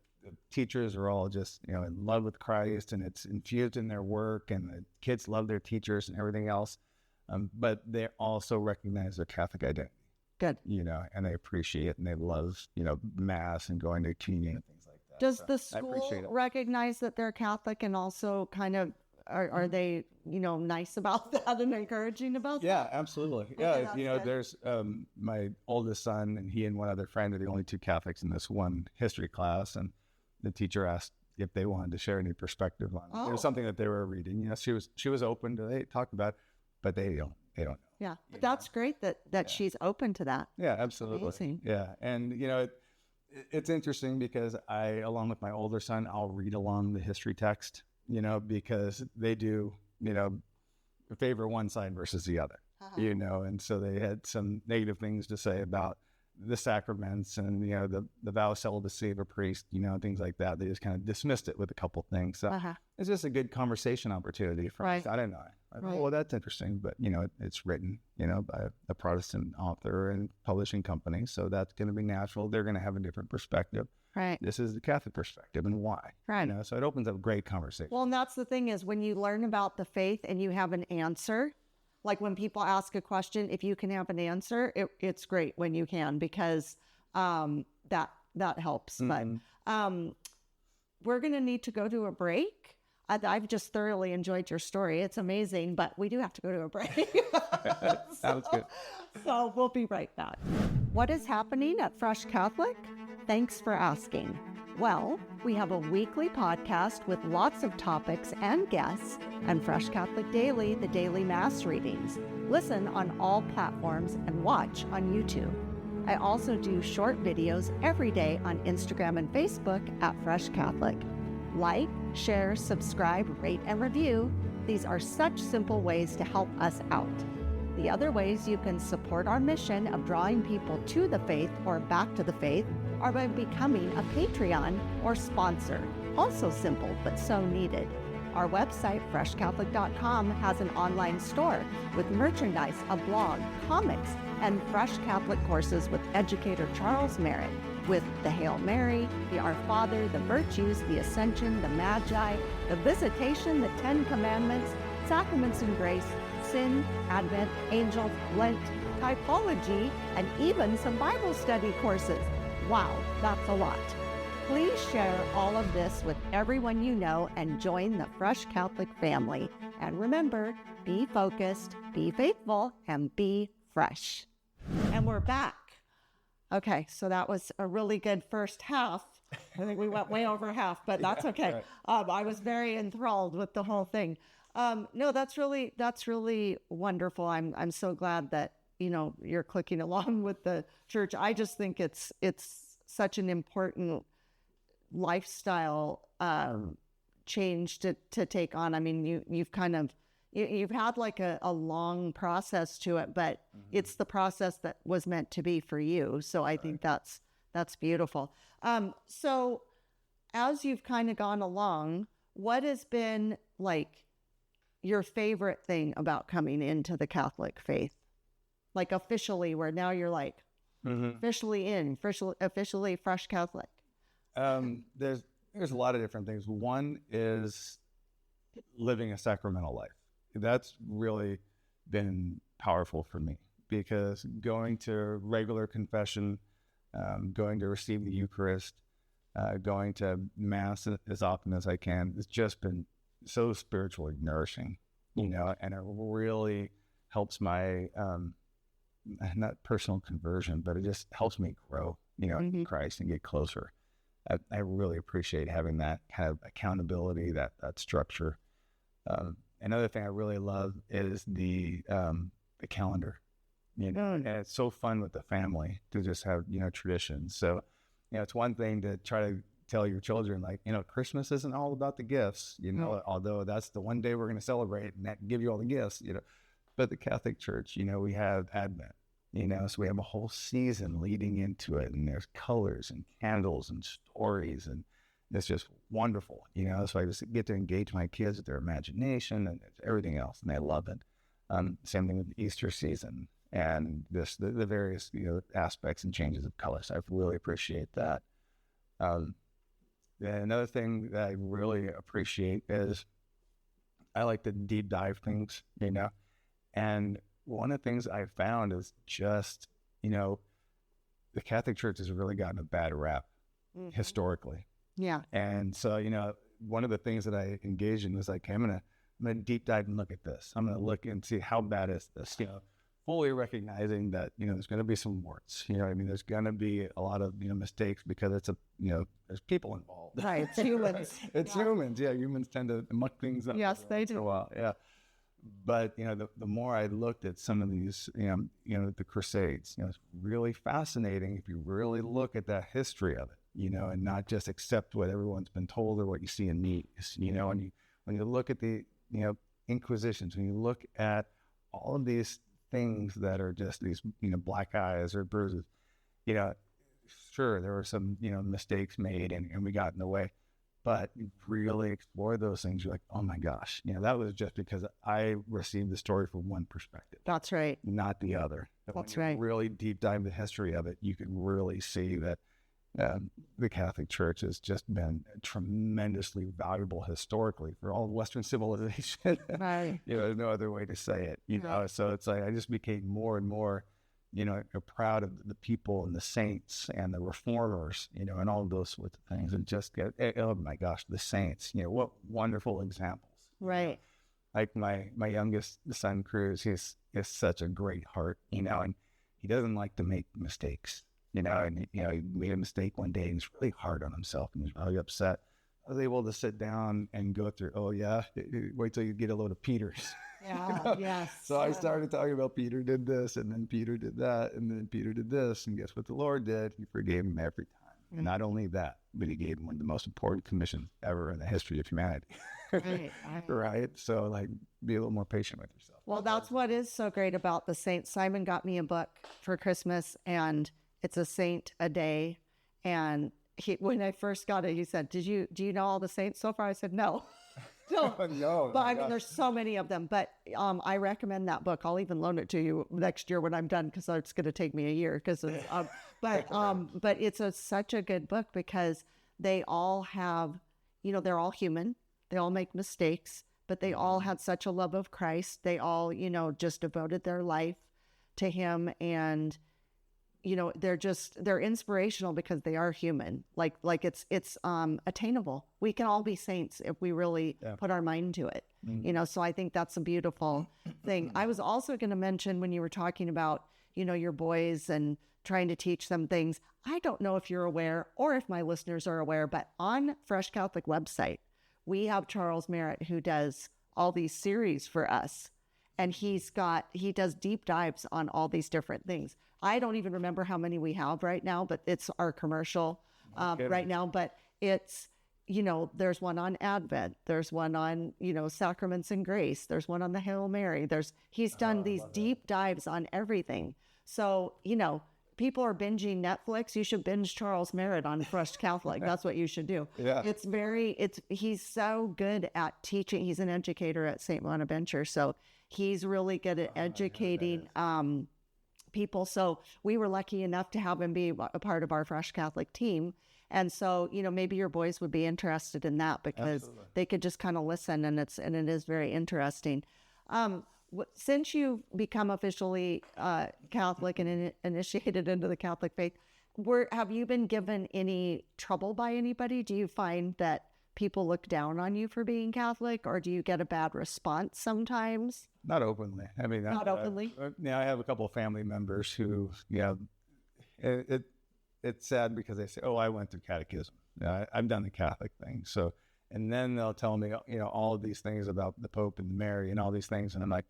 S2: teachers are all just, in love with Christ, and it's infused in their work, and the kids love their teachers and everything else. But they also recognize their Catholic identity.
S1: Good.
S2: And they appreciate it, and they love, Mass and going to communion and things like that.
S1: Does the school recognize that they're Catholic, and also kind of, are they, nice about that and encouraging about that?
S2: Yeah, absolutely. Yeah, there's my oldest son, and he and one other friend are the only 2 Catholics in this one history class, and the teacher asked if they wanted to share any perspective on it. It was something that they were reading. She was open to, they talked about it, but they don't know.
S1: Yeah, but that's great that she's open to that.
S2: Yeah, absolutely. Amazing. Yeah, and it's interesting, because I, along with my older son, I'll read along the history text, because they do, favor one side versus the other, and so they had some negative things to say about the sacraments and, the vow of celibacy of a priest, things like that. They just kind of dismissed it with a couple things. So it's just a good conversation opportunity for us. I don't know. Well, that's interesting, but it's written, by a Protestant author and publishing company. So that's going to be natural. They're going to have a different perspective.
S1: Right.
S2: This is the Catholic perspective and why.
S1: Right.
S2: So it opens up great conversation.
S1: Well, and that's the thing is when you learn about the faith and you have an answer, like when people ask a question, if you can have an answer, it's great when you can, because that helps.
S2: Mm-hmm.
S1: But we're going to need to go to a break. I've just thoroughly enjoyed your story. It's amazing, but we do have to go to a break.
S2: Sounds good.
S1: So we'll be right back. What is happening at Fresh Catholic? Thanks for asking. Well, we have a weekly podcast with lots of topics and guests, and Fresh Catholic Daily, the daily Mass readings. Listen on all platforms and watch on YouTube. I also do short videos every day on Instagram and Facebook at Fresh Catholic. Like, share, subscribe, rate, and review. These are such simple ways to help us out. The other ways you can support our mission of drawing people to the faith or back to the faith are by becoming a Patreon or sponsor. Also simple, but so needed. Our website, freshcatholic.com, has an online store with merchandise, a blog, comics, and Fresh Catholic courses with educator Charles Merritt, with the Hail Mary, the Our Father, the Virtues, the Ascension, the Magi, the Visitation, the Ten Commandments, Sacraments and Grace, Sin, Advent, Angels, Lent, Typology, and even some Bible study courses. Wow, that's a lot. Please share all of this with everyone you know and join the Fresh Catholic family. And remember, be focused, be faithful, and be fresh. And we're back. Okay, so that was a really good first half. I think we went way over half, but that's okay. Right. I was very enthralled with the whole thing. No, that's really wonderful. I'm so glad that, you're clicking along with the church. I just think it's such an important lifestyle change to take on. I mean, you've had like a long process to it, but it's the process that was meant to be for you. So I think that's beautiful. So as you've kind of gone along, what has been like your favorite thing about coming into the Catholic faith? Like officially, where now you're like officially Fresh Catholic.
S2: There's a lot of different things. One is living a sacramental life. That's really been powerful for me, because going to regular confession, going to receive the Eucharist, going to Mass as often as I can, it's just been so spiritually nourishing, and it really helps my, not personal conversion, but it just helps me grow, in Christ and get closer. I really appreciate having that kind of accountability, that structure. Another thing I really love is the calendar, and it's so fun with the family to just have, traditions. So, it's one thing to try to tell your children, like, Christmas isn't all about the gifts, although that's the one day we're going to celebrate and that give you all the gifts, but the Catholic Church, we have Advent, so we have a whole season leading into it, and there's colors and candles and stories, and it's just wonderful, so I just get to engage my kids with their imagination and everything else, and they love it. Same thing with the Easter season and the various, aspects and changes of colors. I really appreciate that. Another thing that I really appreciate is I like to deep dive things, and one of the things I found is just, the Catholic Church has really gotten a bad rap historically.
S1: Yeah.
S2: And so, one of the things that I engaged in was like, hey, I'm gonna deep dive and look at this. I'm gonna look and see how bad is this, fully recognizing that, there's gonna be some warts, there's gonna be a lot of, mistakes, because it's there's people involved.
S1: Right, it's humans.
S2: It's humans. Yeah, humans tend to muck things up.
S1: Yes, they do.
S2: For a while. Yeah. But, the more I looked at some of these, the Crusades, it's really fascinating if you really look at that history of it, and not just accept what everyone's been told or what you see in news, and when you look at the, Inquisitions, when you look at all of these things that are just these, black eyes or bruises, sure, there were some, mistakes made and we got in the way, but you really explore those things. You're like, oh my gosh, that was just because I received the story from one perspective.
S1: That's right.
S2: Not the other.
S1: That's
S2: when you
S1: right.
S2: really deep dive the history of it, you can really see that the Catholic Church has just been tremendously valuable historically for all of Western civilization.
S1: Right.
S2: There's no other way to say it,
S1: Right.
S2: So it's like I just became more and more, proud of the people and the saints and the reformers, and all of those sorts of things. And just oh my gosh, the saints, what wonderful examples.
S1: Right.
S2: Like my youngest son, Cruz, he's such a great heart, and he doesn't like to make mistakes. And he made a mistake one day and he's really hard on himself and he's really upset. I was able to sit down and go through, oh yeah, wait till you get a load of Peters.
S1: Yeah, yes.
S2: So I started talking about Peter did this and then Peter did that and then Peter did this. And guess what the Lord did? He forgave him every time. And not only that, but he gave him one of the most important commissions ever in the history of humanity.
S1: Right.
S2: Right. So be a little more patient with yourself.
S1: Well, that's what is so great about the saints. Simon got me a book for Christmas and it's a saint a day. And when I first got it, he said, do you know all the saints so far? I said, no.
S2: No.
S1: But I mean, there's so many of them. But I recommend that book. I'll even loan it to you next year when I'm done because it's going to take me a year. But it's such a good book because they all have, they're all human. They all make mistakes, but they all had such a love of Christ. They all, just devoted their life to him. And they're inspirational because they are human. Like it's attainable. We can all be saints if we really put our mind to it. So I think that's a beautiful thing. I was also going to mention when you were talking about, your boys and trying to teach them things. I don't know if you're aware or if my listeners are aware, but on Fresh Catholic website, we have Charles Merritt who does all these series for us. And he does deep dives on all these different things. I don't even remember how many we have right now, but it's our commercial right now. But it's, there's one on Advent. There's one on, Sacraments and Grace. There's one on the Hail Mary. He's done these deep dives on everything. So, people are binging Netflix. You should binge Charles Merritt on Fresh Catholic. That's what you should do.
S2: Yeah.
S1: He's so good at teaching. He's an educator at St. Bonaventure. So he's really good at educating people. So we were lucky enough to have him be a part of our Fresh Catholic team. And so, maybe your boys would be interested in that because they could just kind of listen and it is very interesting. Since you've become officially Catholic and initiated into the Catholic faith, have you been given any trouble by anybody? Do you find that people look down on you for being Catholic, or do you get a bad response sometimes?
S2: Not openly. I mean,
S1: not openly.
S2: I have a couple of family members who, it's sad because they say, "Oh, I went through catechism. I've done the Catholic thing." So, and then they'll tell me, all of these things about the Pope and Mary and all these things, and I'm like,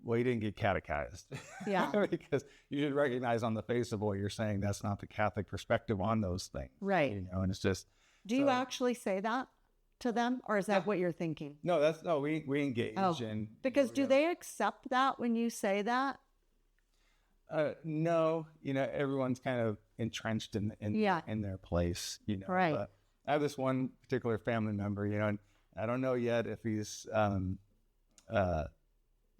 S2: "Well, you didn't get catechized."
S1: Yeah.
S2: Because you should recognize on the face of what you're saying that's not the Catholic perspective on those things,
S1: right?
S2: And it's just.
S1: Do you actually say that to them, or is that what you're thinking?
S2: No, we engage in.
S1: Because do they accept that when you say that?
S2: No, everyone's kind of entrenched in their place,
S1: Right.
S2: But I have this one particular family member, and I don't know yet if he's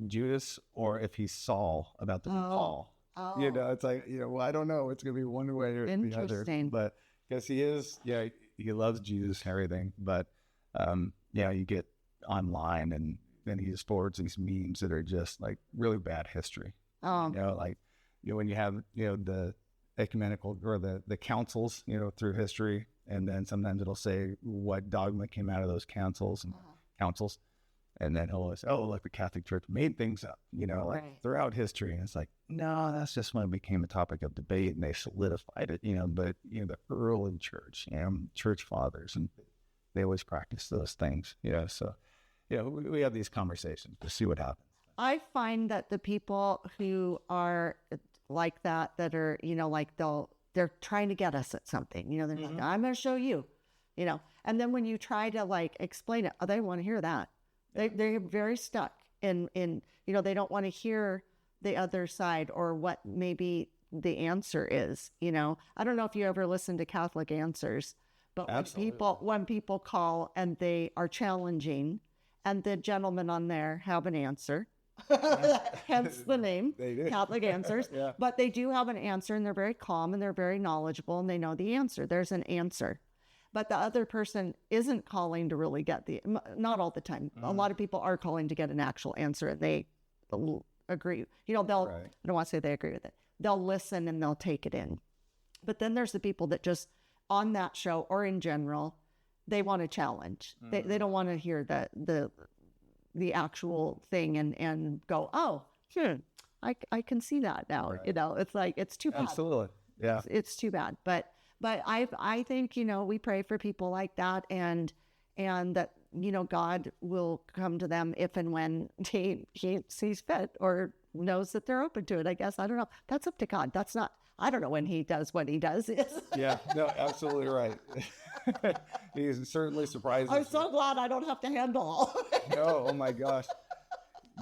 S2: Judas or if he's Saul about to be Paul.
S1: Oh.
S2: It's like, well, I don't know. It's going to be one way or the other.
S1: Interesting.
S2: But because he is, he loves Jesus and everything. But, you get online and then he just forwards these memes that are just like really bad history.
S1: Oh.
S2: When you have, the ecumenical or the councils, through history, and then sometimes it'll say what dogma came out of those councils. And then he'll say, "Oh, like the Catholic Church made things up,
S1: Right.
S2: throughout history." And it's like, no, that's just when it became a topic of debate and they solidified it, But, the early church, church fathers, and they always practice those things, So, we have these conversations to see what happens.
S1: I find that the people who are like that are, like they're trying to get us at something, they're like, "I'm going to show you," and then when you try to explain it, they want to hear that. They're very stuck in, they don't want to hear the other side or what maybe the answer is, you know. I don't know if you ever listen to Catholic Answers, but when people call and they are challenging, and the gentlemen on there have an answer, hence the name, Catholic Answers. Yeah. But they do have an answer, and they're very calm, and they're very knowledgeable, and they know the answer. There's an answer. But the other person isn't calling to really get not all the time. A lot of people are calling to get an actual answer, and they agree. You know, I don't want to say they agree with it. They'll listen and they'll take it in. But then there's the people that just, on that show or in general, they want to challenge. They don't want to hear the actual thing and go, oh, I can see that now. Right. You know, it's like, it's too bad.
S2: Absolutely. Yeah.
S1: It's too bad. But I think, you know, we pray for people like that, and that, you know, God will come to them if and when he sees fit or knows that they're open to it. I guess, I don't know. That's up to God. That's not, I don't know when he does what he does.
S2: Yeah, no, absolutely right. He's certainly surprised.
S1: I'm so glad I don't have to handle all of it.
S2: No, oh my gosh.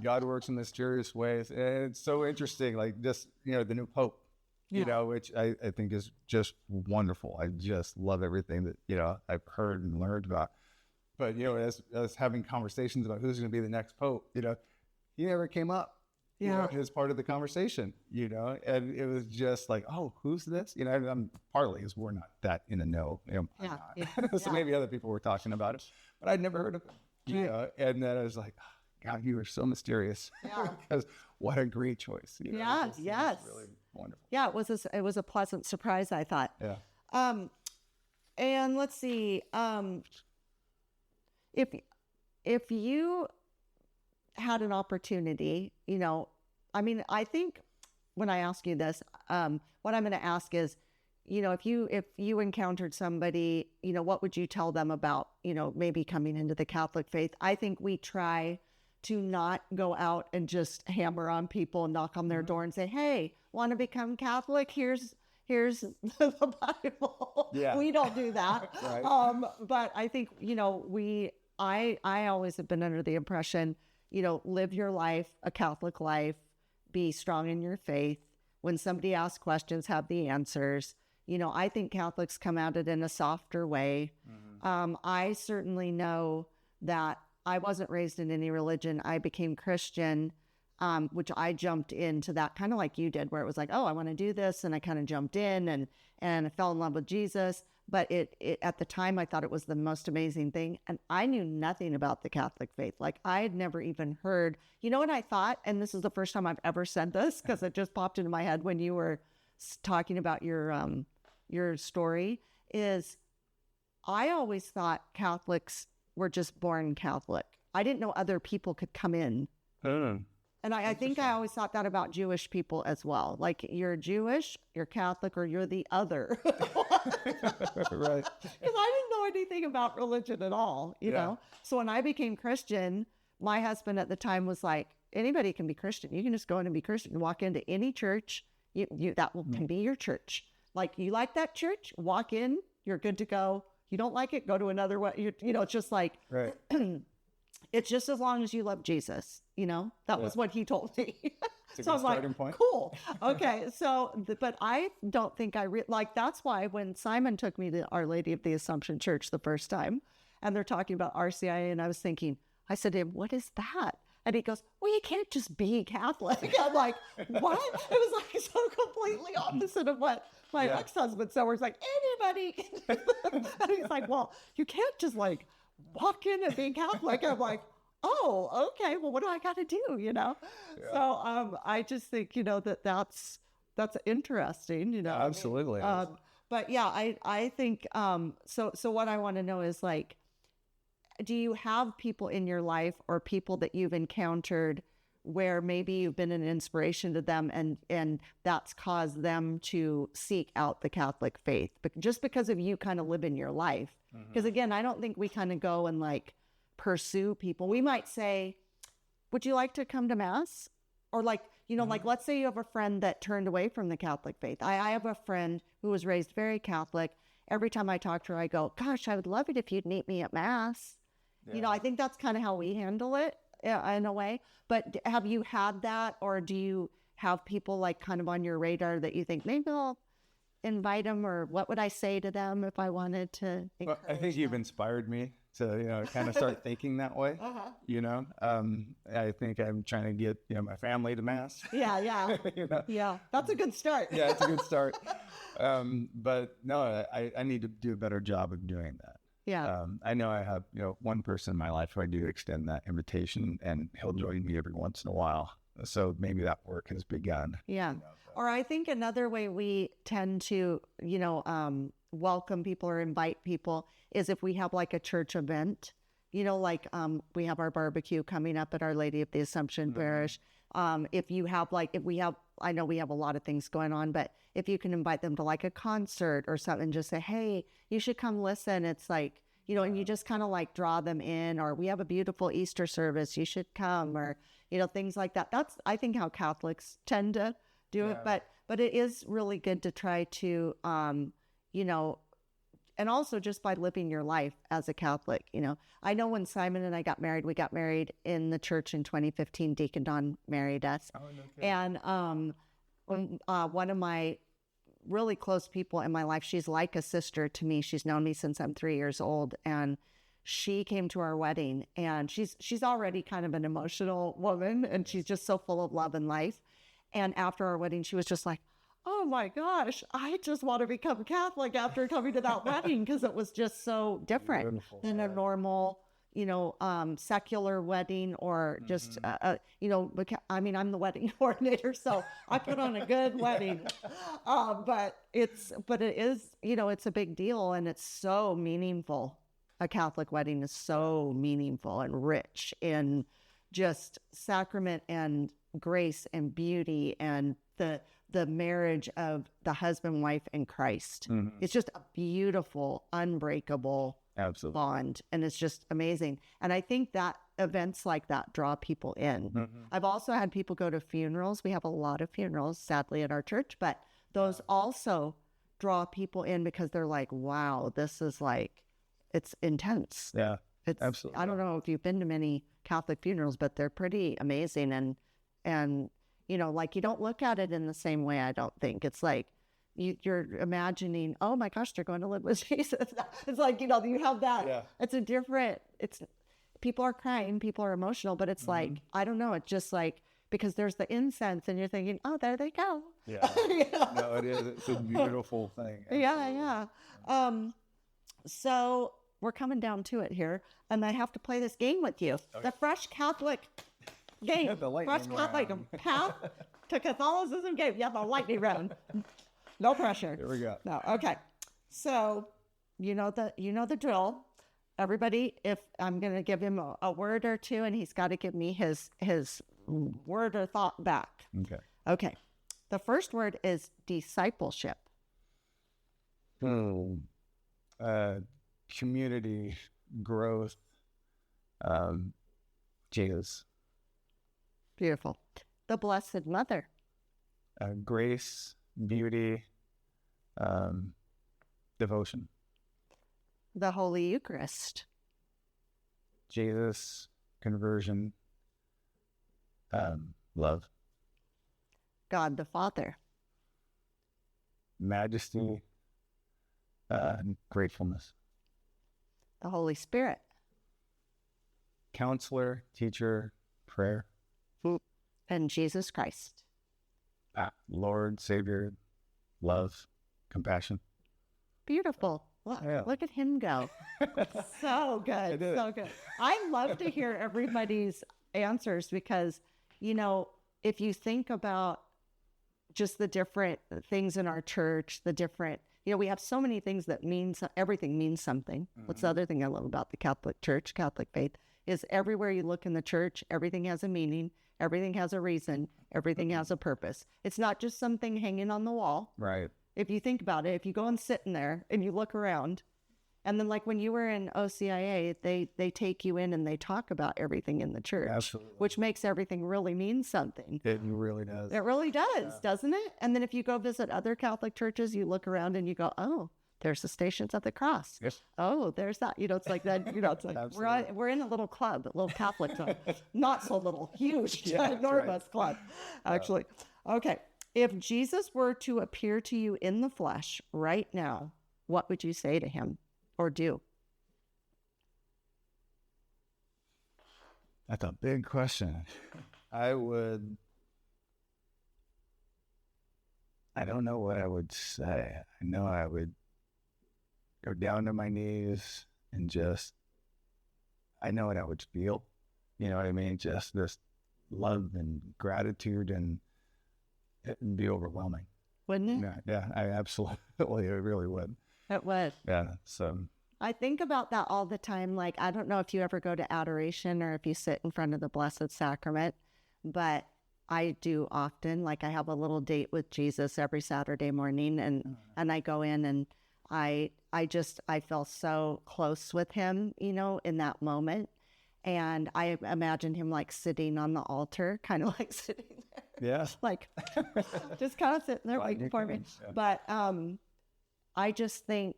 S2: God works in mysterious ways. And it's so interesting, like just, you know, the new Pope, you know, which I think is just wonderful. I just love everything that, you know, I've heard and learned about. But, you know, as having conversations about who's going to be the next Pope, you know, he never came up. You know, as part of the conversation, you know, and it was just like, oh, who's this? You know, I'm partly because we're not that in the know. You know, so maybe other people were talking about it, but I'd never heard of it. You know, and then I was like, oh, God, you are so mysterious. Yeah. Because what a great choice. You know,
S1: it's
S2: really wonderful.
S1: Yeah, it was a pleasant surprise, I thought. Yeah. And let's see, if you had an opportunity, you know, I mean, I think when I ask you this, what I'm going to ask is, you know, if you encountered somebody, you know, what would you tell them about, you know, maybe coming into the Catholic faith? I think we try to not go out and just hammer on people and knock on their door and say, hey, want to become Catholic? Here's the Bible. Yeah. We don't do that. Right. But I think, you know, I always have been under the impression, you know, live your life, a Catholic life, be strong in your faith. When somebody asks questions, have the answers. You know, I think Catholics come at it in a softer way. I certainly know that I wasn't raised in any religion. I became Christian, which I jumped into that kind of like you did, where it was like, oh, I want to do this. And I kind of jumped in and I fell in love with Jesus. But it at the time, I thought it was the most amazing thing. And I knew nothing about the Catholic faith. Like, I had never even heard, you know what I thought? And this is the first time I've ever said this, because it just popped into my head when you were talking about your story, is I always thought Catholics were just born Catholic. I didn't know other people could come in. And I think I always thought that about Jewish people as well. Like, you're Jewish, you're Catholic, or you're the other. Right. Because I didn't know anything about religion at all, you know? So when I became Christian, my husband at the time was like, anybody can be Christian. You can just go in and be Christian. You walk into any church, can be your church. Like, you like that church, walk in, you're good to go. You don't like it, go to another one. You know, it's just like... Right. It's just as long as you love Jesus, you know? That was what he told me. So I was like, point. Cool. Okay. So, but I don't think that's why when Simon took me to Our Lady of the Assumption Church the first time, and they're talking about RCIA, and I was thinking, I said to him, what is that? And he goes, well, you can't just be Catholic. I'm like, what? It was like so completely opposite of what my ex-husband said, where he's like, anybody can. And he's like, well, you can't just like walk in and be Catholic. I'm like, oh, okay, well, what do I got to do, you know? Yeah. So I just think, you know, that's interesting, you know?
S2: Yeah, absolutely.
S1: But yeah, I think, so what I want to know is, like, do you have people in your life or people that you've encountered where maybe you've been an inspiration to them and that's caused them to seek out the Catholic faith, but just because of you kind of live in your life? Because again, I don't think we kind of go and like pursue people. We might say, would you like to come to Mass? Or like, you know, like, let's say you have a friend that turned away from the Catholic faith. I have a friend who was raised very Catholic. Every time I talk to her, I go, gosh, I would love it if you'd meet me at Mass. Yeah. You know, I think that's kind of how we handle it in a way. But have you had that, or have people like kind of on your radar that you think maybe I'll invite them, or what would I say to them if I wanted to
S2: Well, I think you've inspired me to, kind of start thinking that way. I think I'm trying to get, my family to Mass.
S1: Yeah. Yeah. That's a good start.
S2: Yeah, it's a good start. But no, I need to do a better job of doing that.
S1: Yeah.
S2: I know I have, one person in my life who I do extend that invitation, and he'll join me every once in a while. So maybe that work has begun.
S1: Yeah. Or I think another way we tend to, welcome people or invite people is if we have like a church event, we have our barbecue coming up at Our Lady of the Assumption Parish. I know we have a lot of things going on, but if you can invite them to like a concert or something, just say, hey, you should come listen. It's like, and you just kind of like draw them in, or we have a beautiful Easter service, you should come, or, things like that. That's, I think, how Catholics tend to do it. But it is really good to try to, and also just by living your life as a Catholic, I know when Simon and I got married, we got married in the church in 2015. Deacon Don married us.
S2: Oh, no kidding.
S1: And when one of my really close people in my life, she's like a sister to me. She's known me since I'm 3 years old. And she came to our wedding, and she's already kind of an emotional woman, and she's just so full of love and life. And after our wedding, she was just like, oh my gosh, I just want to become Catholic after coming to that wedding, because it was just so different than a normal, secular wedding, or just, I'm the wedding coordinator, so I put on a good wedding. But it is, it's a big deal, and it's so meaningful. A Catholic wedding is so meaningful and rich in just sacrament and grace and beauty, and the marriage of the husband, wife, and Christ. It's just a beautiful, unbreakable bond, and it's just amazing. And I think that events like that draw people in. I've also had people go to funerals. We have a lot of funerals, sadly, at our church, but those also draw people in, because they're like, wow, this is like, it's intense.
S2: Yeah, absolutely.
S1: I don't know if you've been to many Catholic funerals, but they're pretty amazing. And like, you don't look at it in the same way, I don't think. It's like you're imagining, oh my gosh, they're going to live with Jesus. It's like, you have that. Yeah. It's people are crying, people are emotional, but it's like, I don't know. It's just like, because there's the incense, and you're thinking, oh, there they go.
S2: Yeah. No, it is. It's a beautiful thing. Absolutely.
S1: Yeah. So we're coming down to it here, and I have to play this game with you. Okay. The Fresh Catholic game.
S2: The lightning round.
S1: Path to Catholicism game. Yeah, the lightning round. No pressure.
S2: Here we go.
S1: No. Okay. So you know the drill. Everybody, if I'm going to give him a word or two, and he's got to give me his word or thought back. Okay. The first word is discipleship.
S2: Community, growth, Jesus.
S1: Beautiful. The Blessed Mother.
S2: Grace, beauty, devotion.
S1: The Holy Eucharist.
S2: Jesus, conversion, love.
S1: God the Father.
S2: Majesty, gratefulness.
S1: The Holy Spirit.
S2: Counselor, teacher, prayer.
S1: And Jesus Christ.
S2: Lord, Savior, love, compassion.
S1: Beautiful. Look at him go. So good. So good. I love to hear everybody's answers, because, if you think about just the different things in our church, the different, we have so many things that everything means something. What's the other thing I love about the Catholic Church, Catholic faith, is everywhere you look in the church, everything has a meaning, everything has a reason, everything has a purpose. It's not just something hanging on the wall.
S2: Right.
S1: If you think about it, if you go and sit in there and you look around, and then like when you were in OCIA, they take you in and they talk about everything in the church.
S2: Absolutely.
S1: Which makes everything really mean something.
S2: It really does.
S1: It really does, doesn't it? And then if you go visit other Catholic churches, you look around and you go, oh, there's the Stations of the Cross.
S2: Yes.
S1: Oh, there's that. It's like that. It's like we're in a little club, a little Catholic club. Not so little, huge, enormous club, actually. Okay. If Jesus were to appear to you in the flesh right now, what would you say to him or do?
S2: That's a big question. I don't know what I would say. I know I would go down to my knees and I know what I would feel. You know what I mean? Just this love and gratitude, and it'd be overwhelming.
S1: Wouldn't it?
S2: Yeah, I absolutely, it really would.
S1: It would.
S2: Yeah, so.
S1: I think about that all the time. Like, I don't know if you ever go to adoration or if you sit in front of the Blessed Sacrament, but I do often. Like, I have a little date with Jesus every Saturday morning, and I go in and I feel so close with him, you know, in that moment. And I imagine him like sitting on the altar, kind of like sitting there.
S2: Yeah.
S1: Like, just kind of sitting there waiting for me. Yeah. But I just think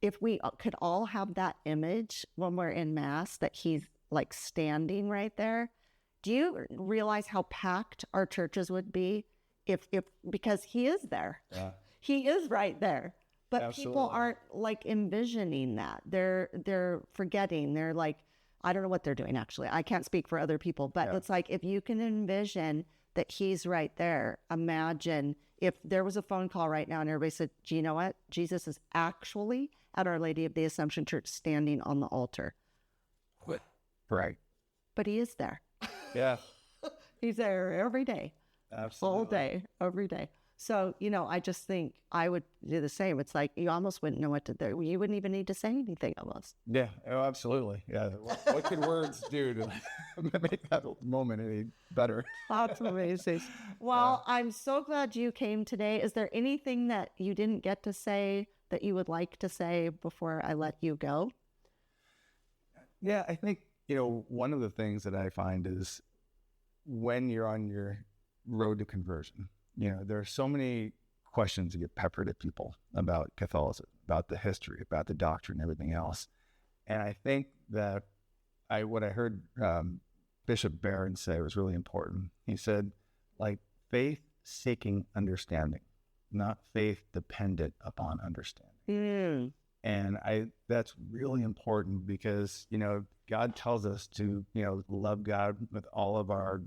S1: if we could all have that image when we're in Mass, that he's like standing right there. Do you realize how packed our churches would be if because he is there? Yeah. He is right there. But absolutely. People aren't like envisioning that. They're forgetting. They're like, I don't know what they're doing, actually. I can't speak for other people, but it's like, if you can envision that he's right there, imagine if there was a phone call right now and everybody said, do you know what? Jesus is actually at Our Lady of the Assumption Church standing on the altar.
S2: What? Right.
S1: But he is there.
S2: Yeah.
S1: He's there every day.
S2: Absolutely.
S1: All day, every day. So, you know, I just think I would do the same. It's like you almost wouldn't know what to do. You wouldn't even need to say anything almost.
S2: Yeah, oh, absolutely. Yeah. What could words do to make that moment any better?
S1: That's amazing. Well, I'm so glad you came today. Is there anything that you didn't get to say that you would like to say before I let you go?
S2: Yeah, I think, you know, one of the things that I find is when you're on your road to conversion, you know, there are so many questions that get peppered at people about Catholicism, about the history, about the doctrine, everything else. And I think that what I heard Bishop Barron say was really important. He said, like, faith seeking understanding, not faith dependent upon understanding.
S1: Mm.
S2: And that's really important because, you know, God tells us to, you know, love God with all of our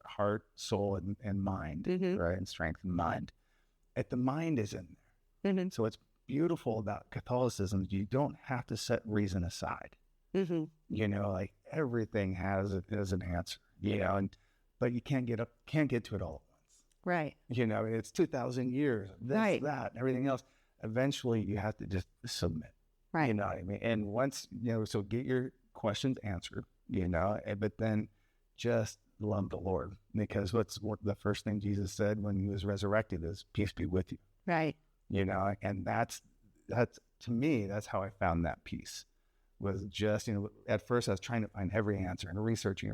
S2: heart, soul, and mind, right? And strength and mind. The mind is in there. Mm-hmm. So what's beautiful about Catholicism, you don't have to set reason aside. Mm-hmm. You know, like everything has an answer, you know, but you can't get to it all at once.
S1: Right.
S2: You know, it's 2,000 years, this, that, and everything else. Eventually you have to just submit. Right. You know what I mean? And once, you know, so get your questions answered, you know, but then just love the Lord, because what's the first thing Jesus said when he was resurrected is, peace be with you. Right. You know, and that's to me, that's how I found that peace, was just, you know, at first I was trying to find every answer and researching,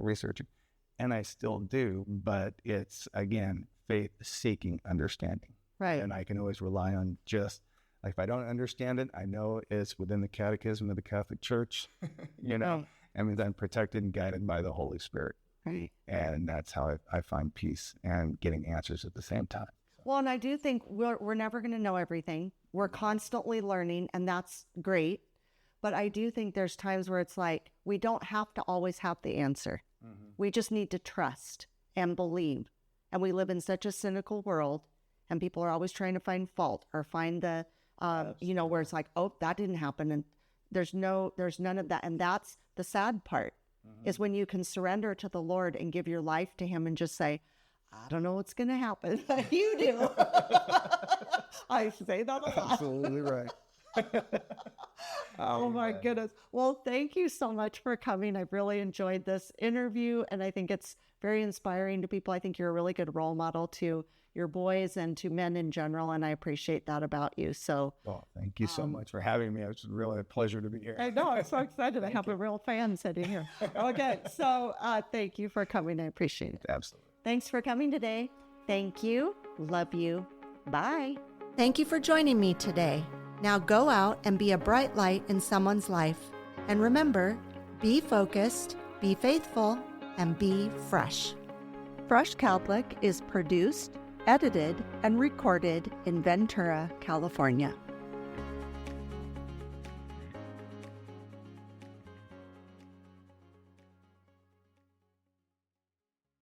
S2: and I still do, but it's, again, faith seeking understanding. Right. And I can always rely on just, like, if I don't understand it, I know it's within the catechism of the Catholic Church, you know, I mean, I'm protected and guided by the Holy Spirit. Right. And that's how I find peace and getting answers at the same time.
S1: Well, and I do think we're never going to know everything. We're constantly learning, and that's great. But I do think there's times where it's like, we don't have to always have the answer. Mm-hmm. We just need to trust and believe. And we live in such a cynical world, and people are always trying to find fault or find the, you know, where it's like, oh, that didn't happen. And there's none of that. And that's the sad part. Mm-hmm. Is when you can surrender to the Lord and give your life to him and just say, I don't know what's going to happen. You do. I say that a lot.
S2: Absolutely right.
S1: Oh my goodness. Well, thank you so much for coming. I've really enjoyed this interview, and I think it's very inspiring to people. I think you're a really good role model to your boys and to men in general, and I appreciate that about you. So,
S2: thank you so much for having me. It's really a pleasure to be here.
S1: I know. I'm so excited. I have a real fan sitting here. Okay. So thank you for coming. I appreciate it.
S2: Absolutely.
S1: Thanks for coming today. Thank you. Love you. Bye.
S4: Thank you for joining me today. Now go out and be a bright light in someone's life. And remember, be focused, be faithful, and be fresh.
S1: Fresh Catholic is produced, edited, and recorded in Ventura, California.